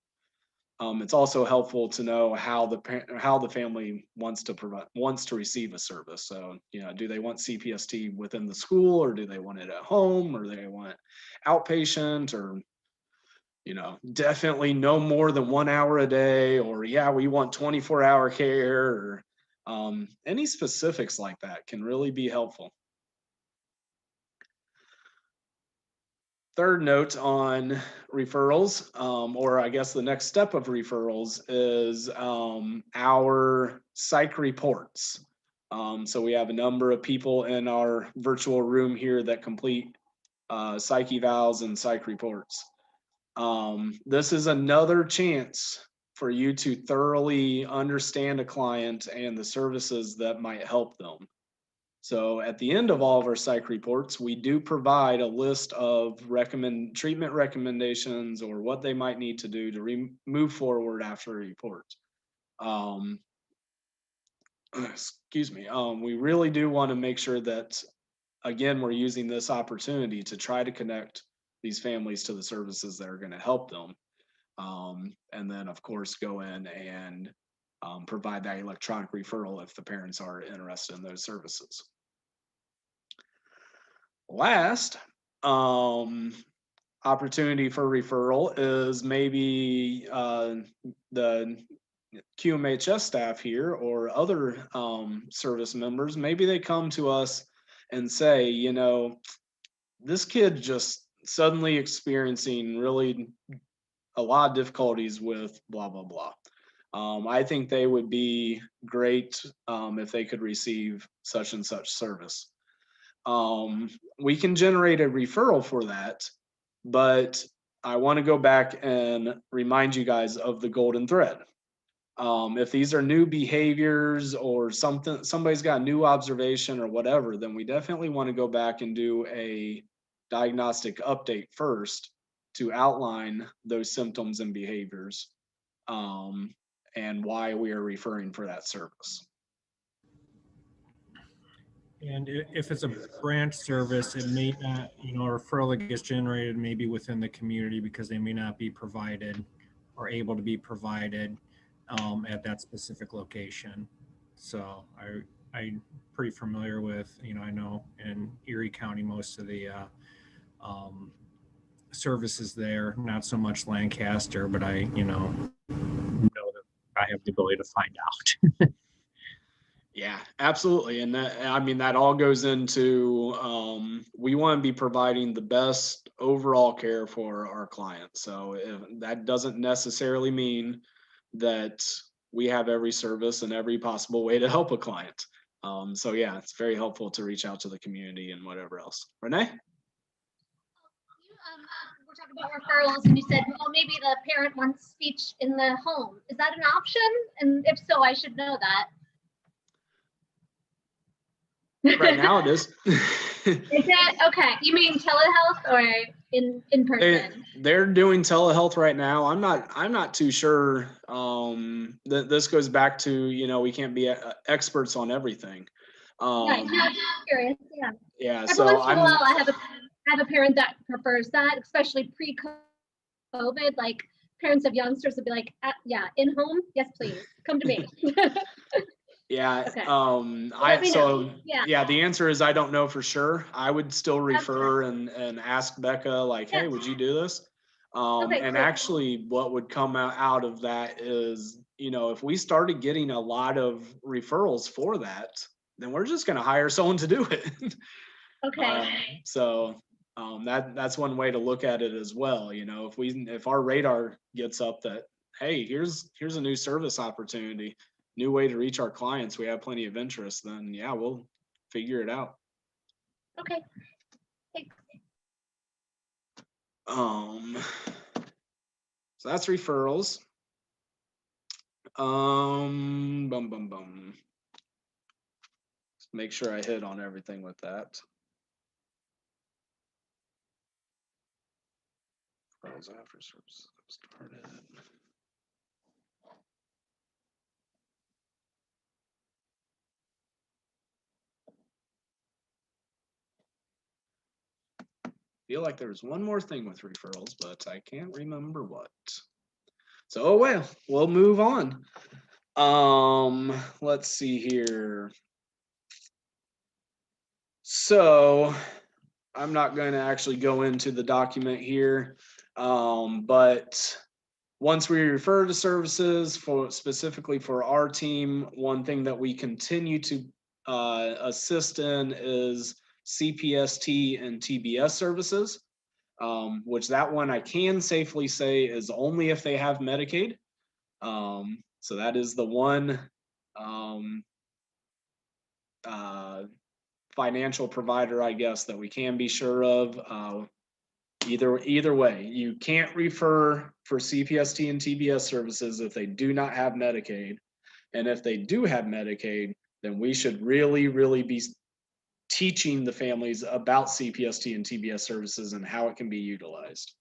It's also helpful to know how the family wants to receive a service. So, do they want CPST within the school, or do they want it at home, or do they want outpatient, or definitely no more than 1 hour a day, or yeah, we want 24-hour care, or any specifics like that can really be helpful. Third note on referrals, or I guess the next step of referrals, is our psych reports. So we have a number of people in our virtual room here that complete psych evals and psych reports. This is another chance for you to thoroughly understand a client and the services that might help them. So at the end of all of our psych reports, we do provide a list of treatment recommendations, or what they might need to do to move forward after a report. Excuse me. We really do want to make sure that, again, we're using this opportunity to try to connect these families to the services that are going to help them. And then, of course, go in and provide that electronic referral if the parents are interested in those services. Last opportunity for referral is maybe the QMHS staff here or other service members. Maybe they come to us and say, this kid just suddenly experiencing really a lot of difficulties with blah, blah, blah. I think they would be great if they could receive such and such service. We can generate a referral for that, but I want to go back and remind you guys of the golden thread. If these are new behaviors or somebody's got a new observation or whatever, then we definitely want to go back and do a diagnostic update first to outline those symptoms and behaviors, and why we are referring for that service. And if it's a branch service, it may not, a referral that gets generated maybe within the community because they may not be provided or able to be provided at that specific location. So I'm pretty familiar with, I know in Erie County, most of the services there, not so much Lancaster, but I, know that I have the ability to find out. Yeah, absolutely. And that all goes into, we want to be providing the best overall care for our clients. So that doesn't necessarily mean that we have every service and every possible way to help a client. So yeah, it's very helpful to reach out to the community and whatever else. Renee? We're talking about referrals, and you said, well, maybe the parent wants speech in the home. Is that an option? And if so, I should know that. Right now it is. Is that okay? You mean telehealth or in person? They're doing telehealth right now. I'm not too sure. This goes back to, you know, we can't be experts on everything. Right. No, I'm just curious. Yeah. Yeah. Every So once in a while, I have a parent that prefers that, especially pre-COVID. Like parents of youngsters would be like, yeah, in home, yes, please, come to me. Yeah. Okay. Yeah, the answer is I don't know for sure. I would still refer and ask Becca, like, hey, would you do this? Okay, And cool. actually what would come out of that is, you know, if we started getting a lot of referrals for that, then we're just going to hire someone to do it. Okay. That's one way to look at it as well. You know, if our radar gets up that, hey, here's a new service opportunity, new way to reach our clients, we have plenty of interest, then yeah, we'll figure it out. Okay. Thanks. So that's referrals. Let's make sure I hit on everything with that. Referrals after services started. Feel like there's one more thing with referrals, but I can't remember what. So, oh well, we'll move on. Let's see here. So I'm not going to actually go into the document here, but once we refer to services specifically for our team, one thing that we continue to assist in is CPST and TBS services, which that one I can safely say is only if they have Medicaid. So that is the one financial provider, I guess, that we can be sure of. Either way, you can't refer for CPST and TBS services if they do not have Medicaid. And if they do have Medicaid, then we should really be teaching the families about CPST and TBS services and how it can be utilized.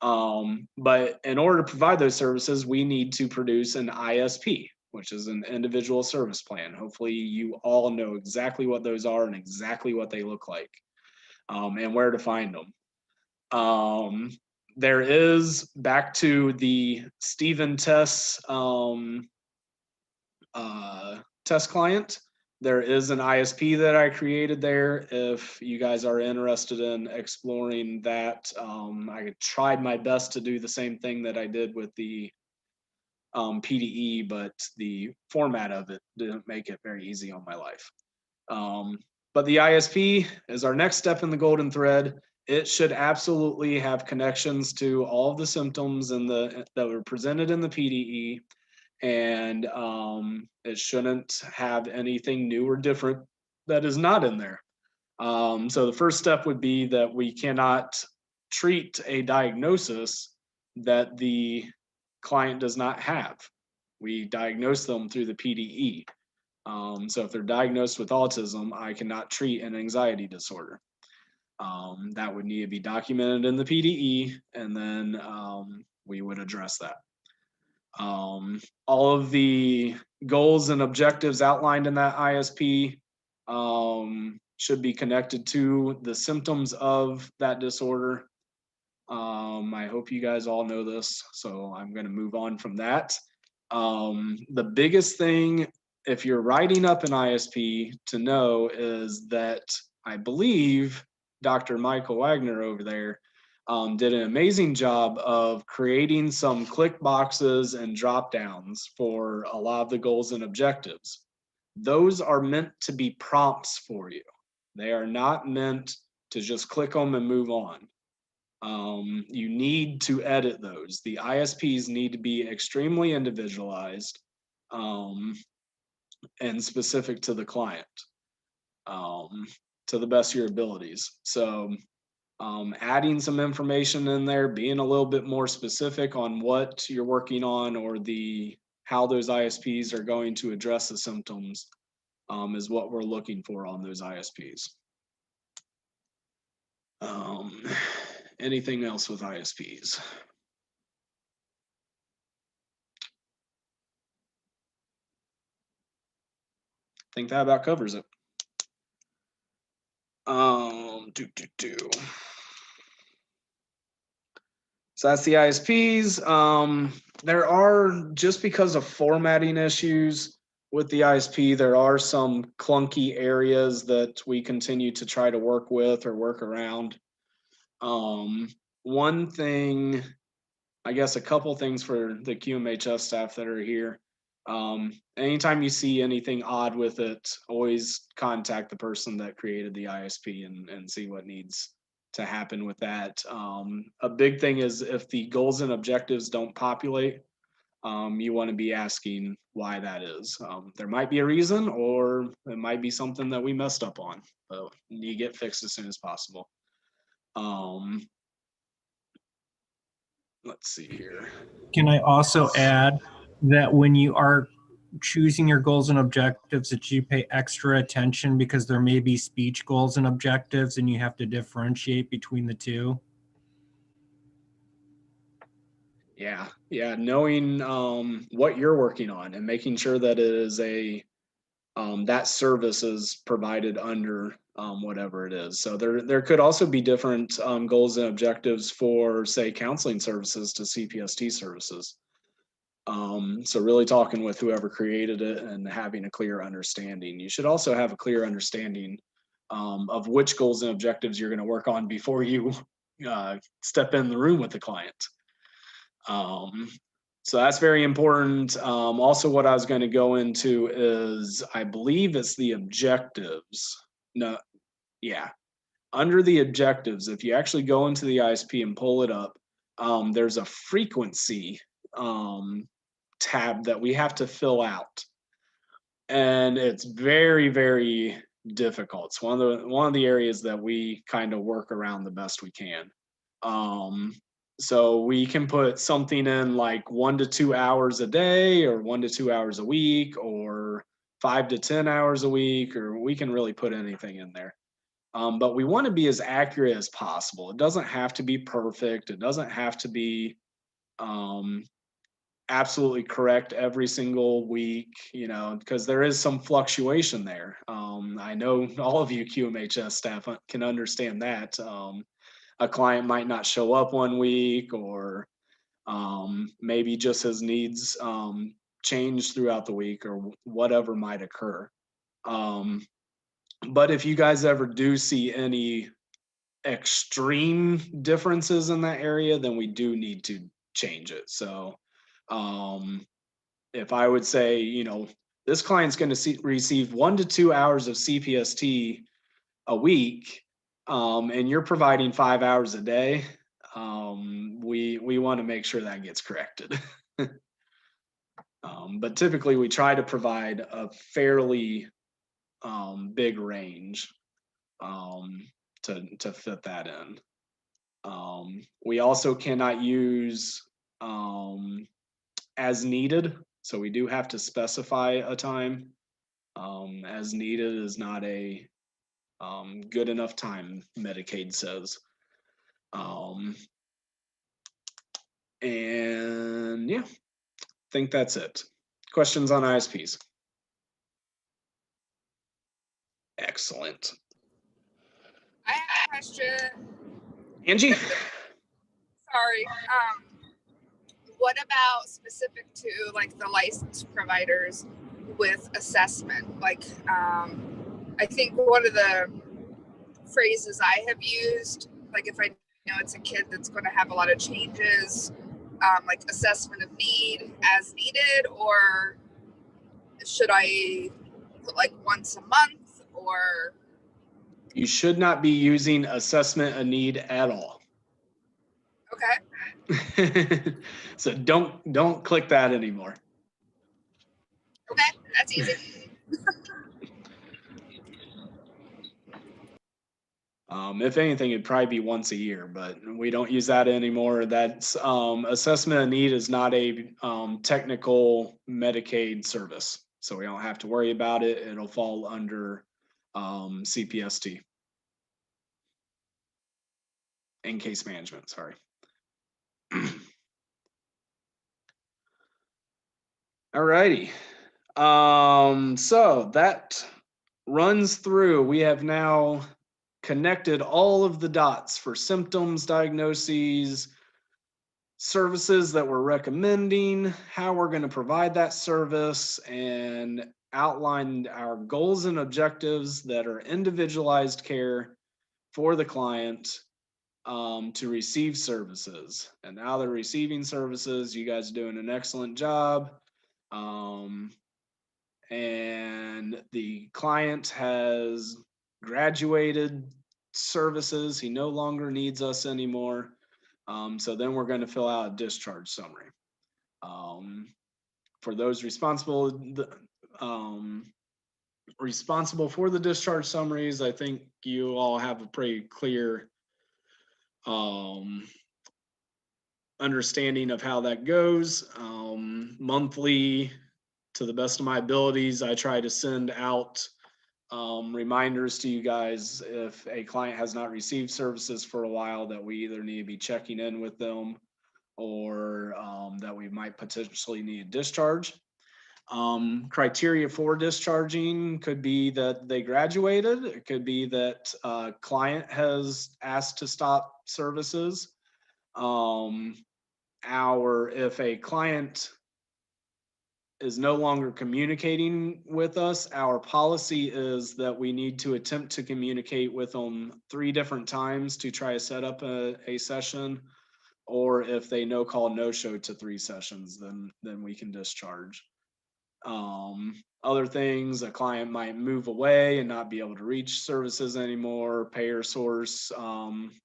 But in order to provide those services, we need to produce an ISP, which is an individual service plan. Hopefully you all know exactly what those are and exactly what they look like, and where to find them. There is, back to the Stephen Tess test client, there is an ISP that I created there. If you guys are interested in exploring that, I tried my best to do the same thing that I did with the PDE, but the format of it didn't make it very easy on my life. But the ISP is our next step in the golden thread. It should absolutely have connections to all of the symptoms that were presented in the PDE, and it shouldn't have anything new or different that is not in there. So the first step would be that we cannot treat a diagnosis that the client does not have. We diagnose them through the PDE. So if they're diagnosed with autism, I cannot treat an anxiety disorder. That would need to be documented in the PDE, and then we would address that. All of the goals and objectives outlined in that ISP should be connected to the symptoms of that disorder. I hope you guys all know this, so I'm going to move on from that. The biggest thing, if you're writing up an ISP, to know is that I believe Dr. Michael Wagner over there did an amazing job of creating some click boxes and drop downs for a lot of the goals and objectives. Those are meant to be prompts for you. They are not meant to just click them and move on. You need to edit those. The ISPs need to be extremely individualized. and specific to the client, to the best of your abilities. So adding some information in there, being a little bit more specific on what you're working on or how those ISPs are going to address the symptoms is what we're looking for on those ISPs. Anything else with ISPs? I think that about covers it. So that's the ISPs. There are, just because of formatting issues with the ISP, there are some clunky areas that we continue to try to work with or work around. One thing, I guess a couple things for the QMHS staff that are here. Anytime you see anything odd with it, always contact the person that created the ISP and see what needs to happen with that. A big thing is if the goals and objectives don't populate, you want to be asking why that is. There might be a reason, or it might be something that we messed up on. So you get fixed as soon as possible. Let's see here. Can I also add that when you are choosing your goals and objectives, that you pay extra attention because there may be speech goals and objectives and you have to differentiate between the two? Yeah, knowing what you're working on and making sure that it is that service is provided under whatever it is. So there could also be different goals and objectives for, say, counseling services to CPST services. So really talking with whoever created it and having a clear understanding. You should also have a clear understanding of which goals and objectives you're going to work on before you step in the room with the client. So that's very important. Also, what I was going to go into is, I believe it's the objectives. No, yeah. Under the objectives, if you actually go into the ISP and pull it up, there's a frequency tab that we have to fill out. And it's very, very difficult. It's one of the areas that we kind of work around the best we can. So we can put something in like 1 to 2 hours a day, or 1 to 2 hours a week, or 5 to 10 hours a week, or we can really put anything in there. But we want to be as accurate as possible. It doesn't have to be perfect. It doesn't have to be absolutely correct every single week, because there is some fluctuation there. I know all of you QMHS staff can understand that. A client might not show up one week, or maybe just his needs change throughout the week, or whatever might occur. But if you guys ever do see any extreme differences in that area, then we do need to change it. So if I would say, this client's going to receive 1 to 2 hours of CPST a week, and you're providing 5 hours a day, we want to make sure that gets corrected. But typically we try to provide a fairly big range to fit that in. We also cannot use as needed, so we do have to specify a time. As needed is not a good enough time, Medicaid says. And yeah, I think that's it. Questions on ISPs? Excellent. I have a question. Angie? Sorry. What about specific to like the licensed providers with assessment? Like, I think one of the phrases I have used, like if I know it's a kid that's going to have a lot of changes, like assessment of need as needed, or should I put like once a month, or? You should not be using assessment of need at all. Okay. So don't click that anymore. Okay, that's easy. If anything, it'd probably be once a year, but we don't use that anymore. That's assessment of need is not a technical Medicaid service, so we don't have to worry about it. It'll fall under CPST and case management. Sorry. All righty. So that runs through. We have now connected all of the dots for symptoms, diagnoses, services that we're recommending, how we're going to provide that service, and outlined our goals and objectives that are individualized care for the client to receive services. And now they're receiving services. You guys are doing an excellent job. And the client has graduated services. He no longer needs us anymore. So then we're going to fill out a discharge summary. For those responsible for the discharge summaries, I think you all have a pretty clear understanding of how that goes. Monthly, to the best of my abilities, I try to send out reminders to you guys if a client has not received services for a while, that we either need to be checking in with them or that we might potentially need a discharge. Criteria for discharging could be that they graduated. It could be that a client has asked to stop services. If a client is no longer communicating with us, our policy is that we need to attempt to communicate with them 3 different times to try to set up a session. Or if they no call, no show to 3 sessions, then we can discharge. Other things, a client might move away and not be able to reach services anymore. Payer source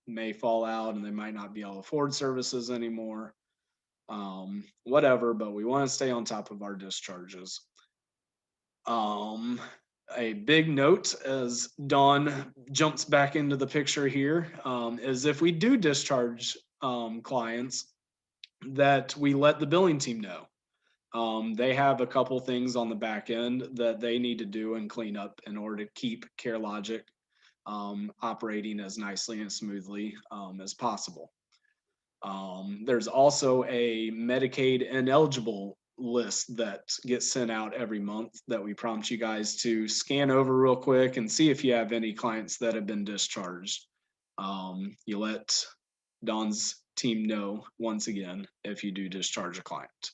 may fall out and they might not be able to afford services anymore. Whatever, but we want to stay on top of our discharges. A big note as Dawn jumps back into the picture here is if we do discharge clients, that we let the billing team know. They have a couple things on the back end that they need to do and clean up in order to keep CareLogic operating as nicely and smoothly as possible. There's also a Medicaid ineligible list that gets sent out every month that we prompt you guys to scan over real quick and see if you have any clients that have been discharged. You let Dawn's team know once again if you do discharge a client.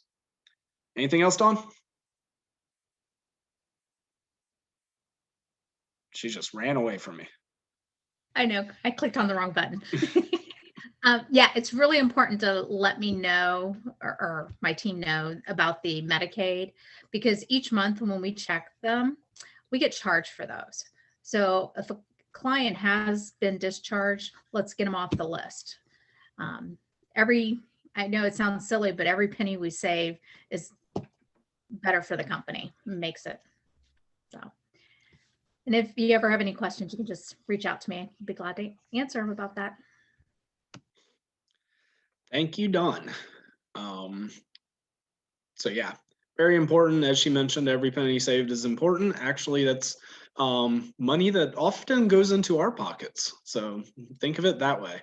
Anything else, Dawn? She just ran away from me. I know, I clicked on the wrong button. Yeah, it's really important to let me know or my team know about the Medicaid, because each month when we check them, we get charged for those. So if a client has been discharged, let's get them off the list. I know it sounds silly, but every penny we save is better for the company, makes it. So, and if you ever have any questions, you can just reach out to me. I'd be glad to answer them about that. Thank you, Dawn. So yeah, very important. As she mentioned, every penny saved is important. Actually, that's money that often goes into our pockets. So think of it that way.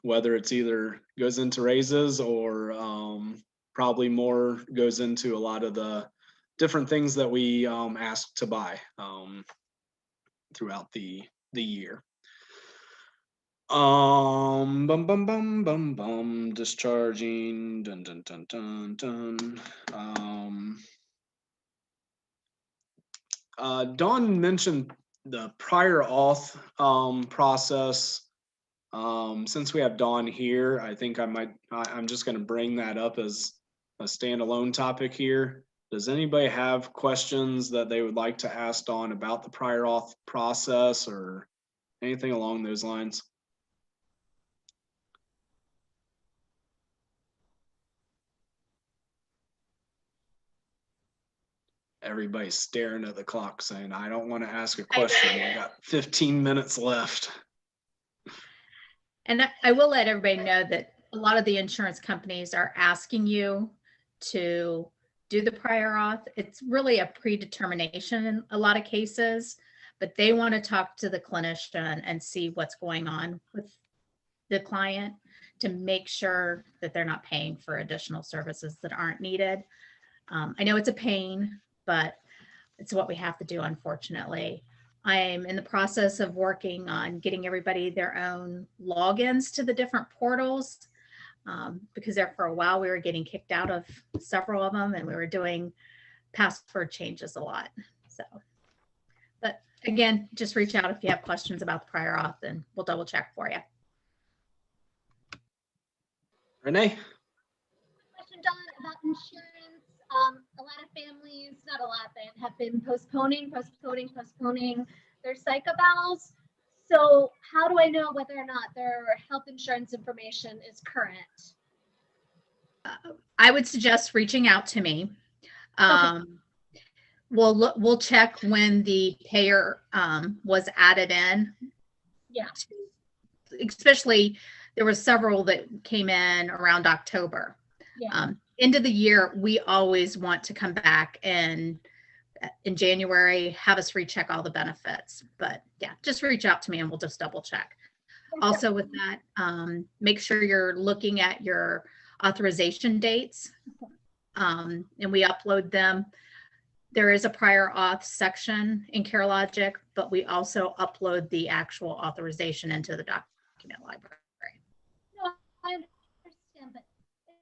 Whether it's either goes into raises or probably more goes into a lot of the different things that we ask to buy throughout the year. Discharging, dun dun dun dun dun. Dawn mentioned the prior auth process. Since we have Dawn here, I think I'm just going to bring that up as a standalone topic here. Does anybody have questions that they would like to ask Dawn about the prior auth process or anything along those lines? everybody's staring at the clock saying, I don't want to ask a question. We got 15 minutes left. And I will let everybody know that a lot of the insurance companies are asking you to do the prior auth. It's really a predetermination in a lot of cases, but they want to talk to the clinician and see what's going on with the client to make sure that they're not paying for additional services that aren't needed. I know it's a pain, but it's what we have to do, unfortunately. I'm in the process of working on getting everybody their own logins to the different portals, because there for a while we were getting kicked out of several of them and we were doing password changes a lot. So, but again, just reach out if you have questions about the prior auth and we'll double check for you. Renee? Question, Don, about insurance. A lot of families, not a lot, but have been postponing their psych evals. So how do I know whether or not their health insurance information is current? I would suggest reaching out to me. We'll check when the payer was added in. Yeah. Especially there were several that came in around October. Yeah. End of the year, we always want to come back and in January, have us recheck all the benefits. But yeah, just reach out to me and we'll just double check. Also with that, make sure you're looking at your authorization dates, and we upload them. There is a prior auth section in CareLogic, but we also upload the actual authorization into the document library. No, I understand, but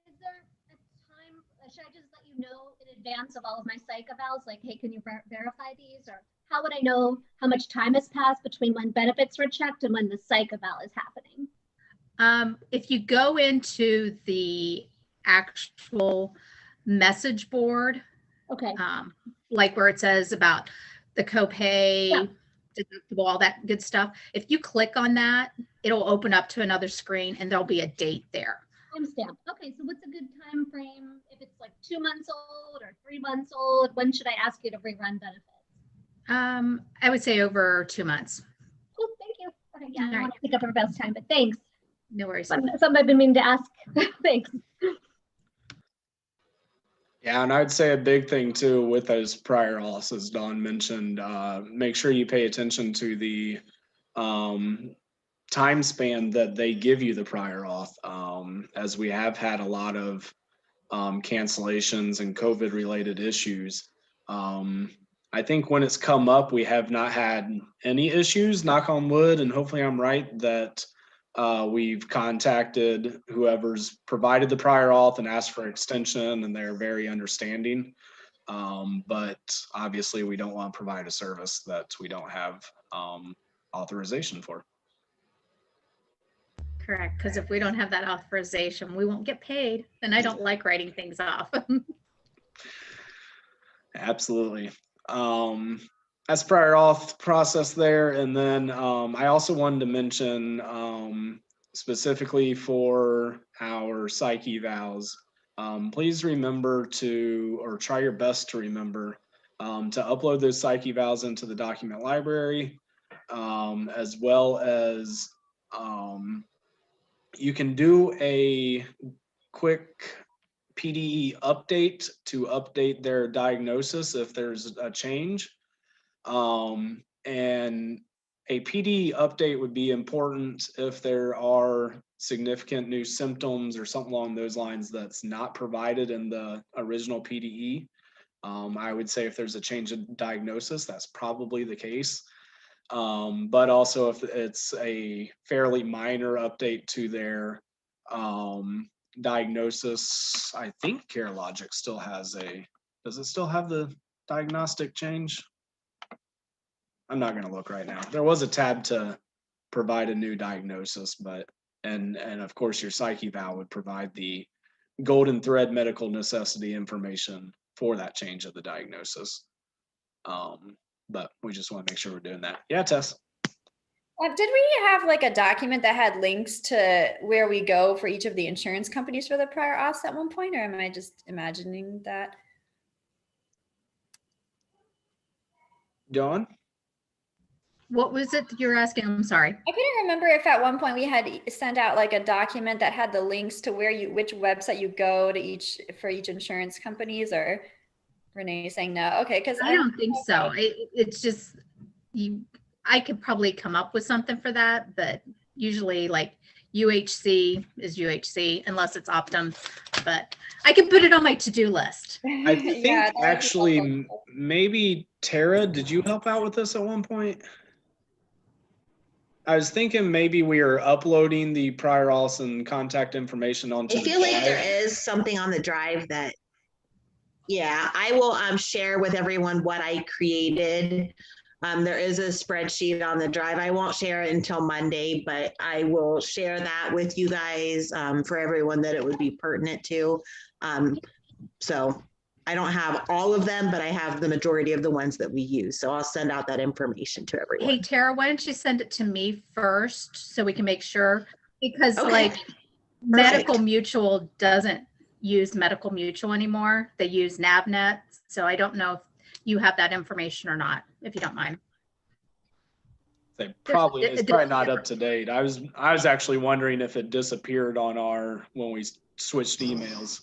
is there a time, should I just let you know in advance of all of my psych evals, like, hey, can you verify these? Or how would I know how much time has passed between when benefits were checked and when the psych eval is happening? If you go into the actual message board, Okay. like where it says about the copay, Yeah. deductible, all that good stuff. If you click on that, it'll open up to another screen and there'll be a date there. Timestamp. Okay, so what's a good time frame? If it's like 2 months old or 3 months old, when should I ask you to rerun benefits? I would say over 2 months. Cool, thank you. Okay, yeah, I All don't right. want to pick up everybody's time, but thanks. No worries. Something I've been meaning to ask. Thanks. Yeah, and I'd say a big thing too with those prior auths, as Dawn mentioned, make sure you pay attention to the time span that they give you the prior auth, as we have had a lot of cancellations and COVID related issues. I think when it's come up, we have not had any issues, knock on wood, and hopefully I'm right that we've contacted whoever's provided the prior auth and asked for extension, and they're very understanding. But obviously we don't want to provide a service that we don't have authorization for. Correct, because if we don't have that authorization, we won't get paid. And I don't like writing things off. Absolutely. That's prior auth process there. And then I also wanted to mention specifically for our psych evals, please remember to, or try your best to remember to upload those psych evals into the document library, as well as you can do a quick PDE update to update their diagnosis if there's a change. And a PDE update would be important if there are significant new symptoms or something along those lines that's not provided in the original PDE. I would say if there's a change in diagnosis, that's probably the case. But also if it's a fairly minor update to their diagnosis, I think CareLogic still has does it still have the diagnostic change? I'm not going to look right now. There was a tab to provide a new diagnosis, but, and of course your psych eval would provide the golden thread medical necessity information for that change of the diagnosis. But we just want to make sure we're doing that. Yeah, Tess. Did we have like a document that had links to where we go for each of the insurance companies for the prior auths at one point, or am I just imagining that? Dawn? What was it that you were asking? I'm sorry. I couldn't remember if at one point we had sent out like a document that had the links to which website you go to for each insurance companies, or Renee saying no. Okay, because I don't think so. It's just I could probably come up with something for that, but usually like UHC is UHC unless it's Optum, but I can put it on my to-do list. I think Yeah, that would be actually helpful. maybe Tara, did you help out with this at one point? I was thinking maybe we are uploading the prior auths and contact information onto I the feel like drive. there is something on the drive that, yeah, I will share with everyone what I created. There is a spreadsheet on the drive. I won't share it until Monday, but I will share that with you guys for everyone that it would be pertinent to. So I don't have all of them, but I have the majority of the ones that we use. So I'll send out that information to everyone. Hey, Tara, why don't you send it to me first so we can make sure? Because Okay. like Medical Mutual doesn't use Medical Mutual anymore. They use NavNet. So I don't know if you have that information or not, if you don't mind. It's probably not up to date. I was actually wondering if it disappeared on when we switched emails.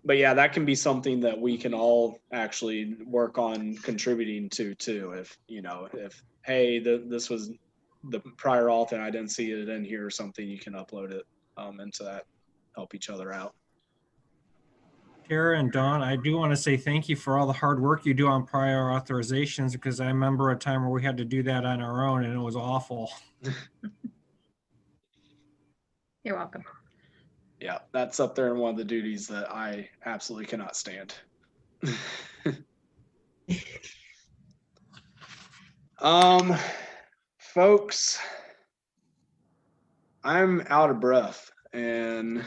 But yeah, that can be something that we can all actually work on contributing to too. If hey, this was the prior auth and I didn't see it in here or something, you can upload it into that, help each other out. Tara and Dawn, I do want to say thank you for all the hard work you do on prior authorizations, because I remember a time where we had to do that on our own and it was awful. You're welcome. Yeah, that's up there in one of the duties that I absolutely cannot stand. Folks, I'm out of breath and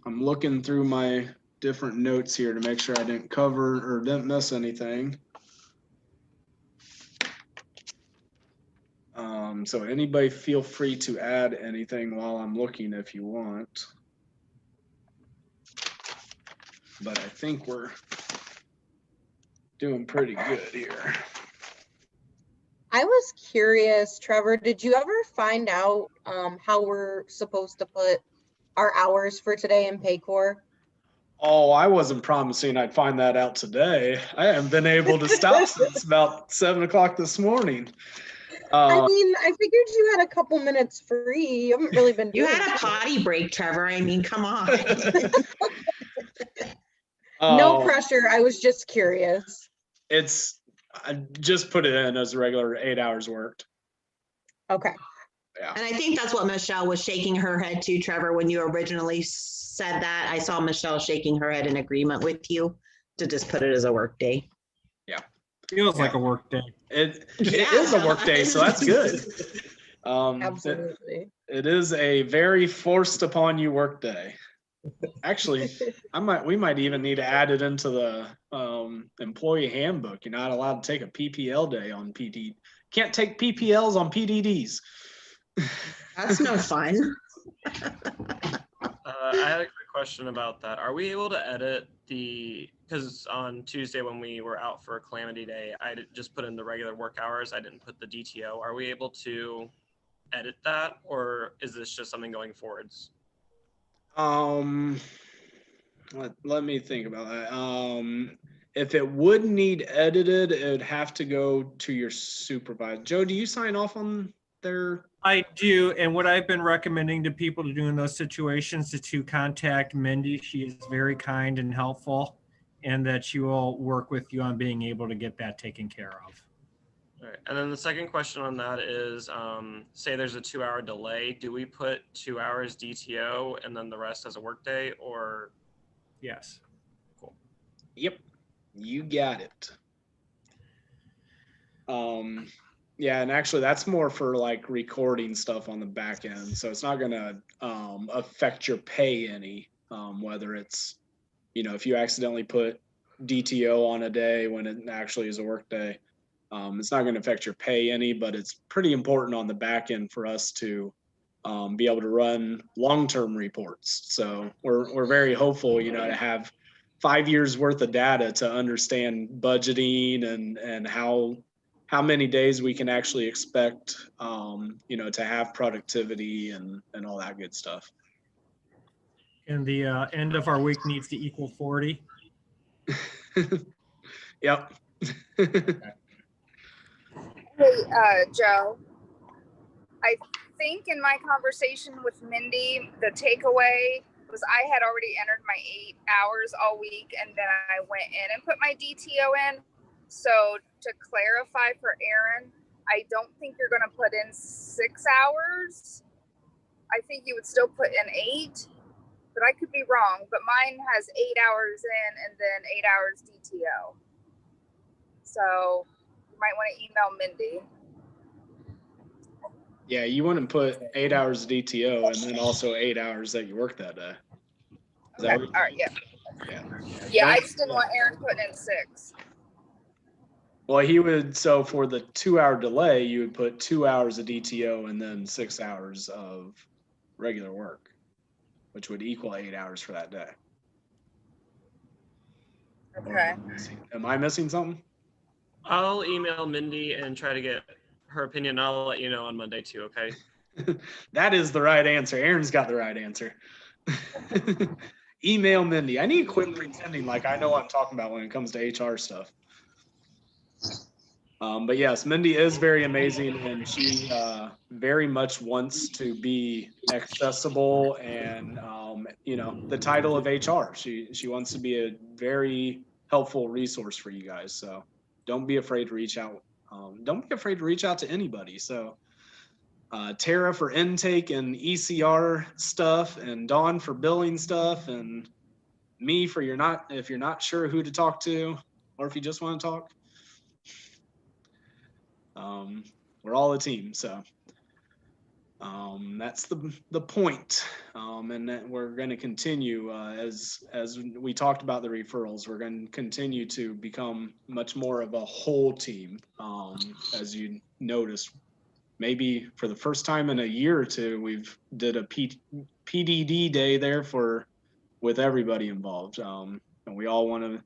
I'm looking through my different notes here to make sure I didn't cover or didn't miss anything. So anybody feel free to add anything while I'm looking if you want. But I think we're doing pretty good here. I was curious, Trevor, did you ever find out how we're supposed to put our hours for today in Paycor? Oh, I wasn't promising I'd find that out today. I haven't been able to stop since about 7 o'clock this morning. I mean, I figured you had a couple minutes free. You haven't really been doing You had a potty break, Trevor. I mean, come on. No pressure. I was just curious. I just put it in as a regular 8 hours worked. Okay. Yeah. And I think that's what Michelle was shaking her head to, Trevor, when you originally said that. I saw Michelle shaking her head in agreement with you to just put it as a work day. Yeah. Feels like a work day. It is a work day, so that's good. Absolutely. It is a very forced upon you work day. Actually, we might even need to add it into the employee handbook. You're not allowed to take a PPL day on PD. Can't take PPLs on PDDs. That's no fun. I had a quick question about that. Are we able to edit because on Tuesday when we were out for Calamity Day, I just put in the regular work hours. I didn't put the DTO. Are we able to edit that, or is this just something going forwards? Let me think about that. If it would need edited, it would have to go to your supervisor. Joe, do you sign off on their? I do, and what I've been recommending to people to do in those situations is to contact Mindy. She is very kind and helpful, and that she will work with you on being able to get that taken care of. All right. And then the second question on that is, say there's a 2-hour delay. Do we put 2 hours DTO and then the rest as a work day, or? Yes. Cool. Yep, you got it. Yeah, and actually that's more for like recording stuff on the back end. So it's not gonna affect your pay any, whether it's, if you accidentally put DTO on a day when it actually is a work day, it's not gonna affect your pay any, but it's pretty important on the back end for us to be able to run long-term reports. So we're very hopeful, to have 5 years worth of data to understand budgeting and how many days we can actually expect, you know, to have productivity and all that good stuff. And the end of our week needs to equal 40. Yep. Hey, Joe, I think in my conversation with Mindy, the takeaway was I had already entered my 8 hours all week, and then I went in and put my DTO in. So to clarify for Aaron, I don't think you're going to put in 6 hours. I think you would still put in 8, but I could be wrong. But mine has 8 hours in and then 8 hours DTO. So you might want to email Mindy. Yeah, you wouldn't put 8 hours DTO and then also 8 hours that you work that day. Is Okay. that All right. Yeah. Yeah. Yeah. I just didn't want Aaron putting in 6. Well, he would, so for the 2-hour delay, you would put 2 hours of DTO and then 6 hours of regular work, which would equal 8 hours for that day. Okay. Am I missing something? I'll email Mindy and try to get her opinion. I'll let you know on Monday too, okay? That is the right answer. Aaron's got the right answer. Email Mindy. I need to quit pretending like I know what I'm talking about when it comes to HR stuff. But yes, Mindy is very amazing, and she very much wants to be accessible and, you know, the title of HR. She wants to be a very helpful resource for you guys. So don't be afraid to reach out. Don't be afraid to reach out to anybody. So Tara for intake and ECR stuff, and Dawn for billing stuff, and me for if you're not sure who to talk to, or if you just want to talk. We're all a team, so that's the point. And that we're going to continue as we talked about the referrals. We're going to continue to become much more of a whole team. As you noticed, maybe for the first time in a year or two, we've did a PDD day there with everybody involved, and we all want to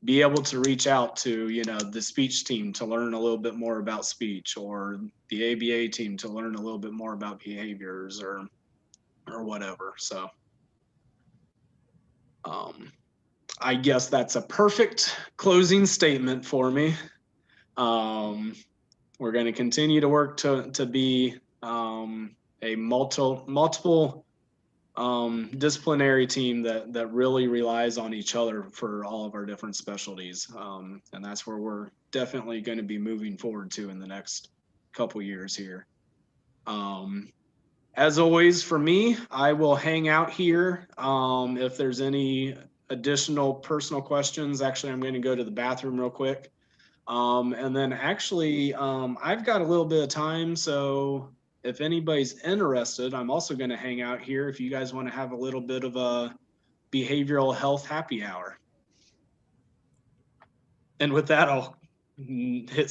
be able to reach out to, you know, the speech team to learn a little bit more about speech, or the ABA team to learn a little bit more about behaviors or whatever. So I guess that's a perfect closing statement for me. We're going to continue to work to be a multiple disciplinary team that really relies on each other for all of our different specialties. And that's where we're definitely going to be moving forward to in the next couple years here. As always, for me, I will hang out here. If there's any additional personal questions, actually, I'm going to go to the bathroom real quick. And then actually, I've got a little bit of time, so if anybody's interested, I'm also going to hang out here if you guys want to have a little bit of a behavioral health happy hour. And with that, I'll hit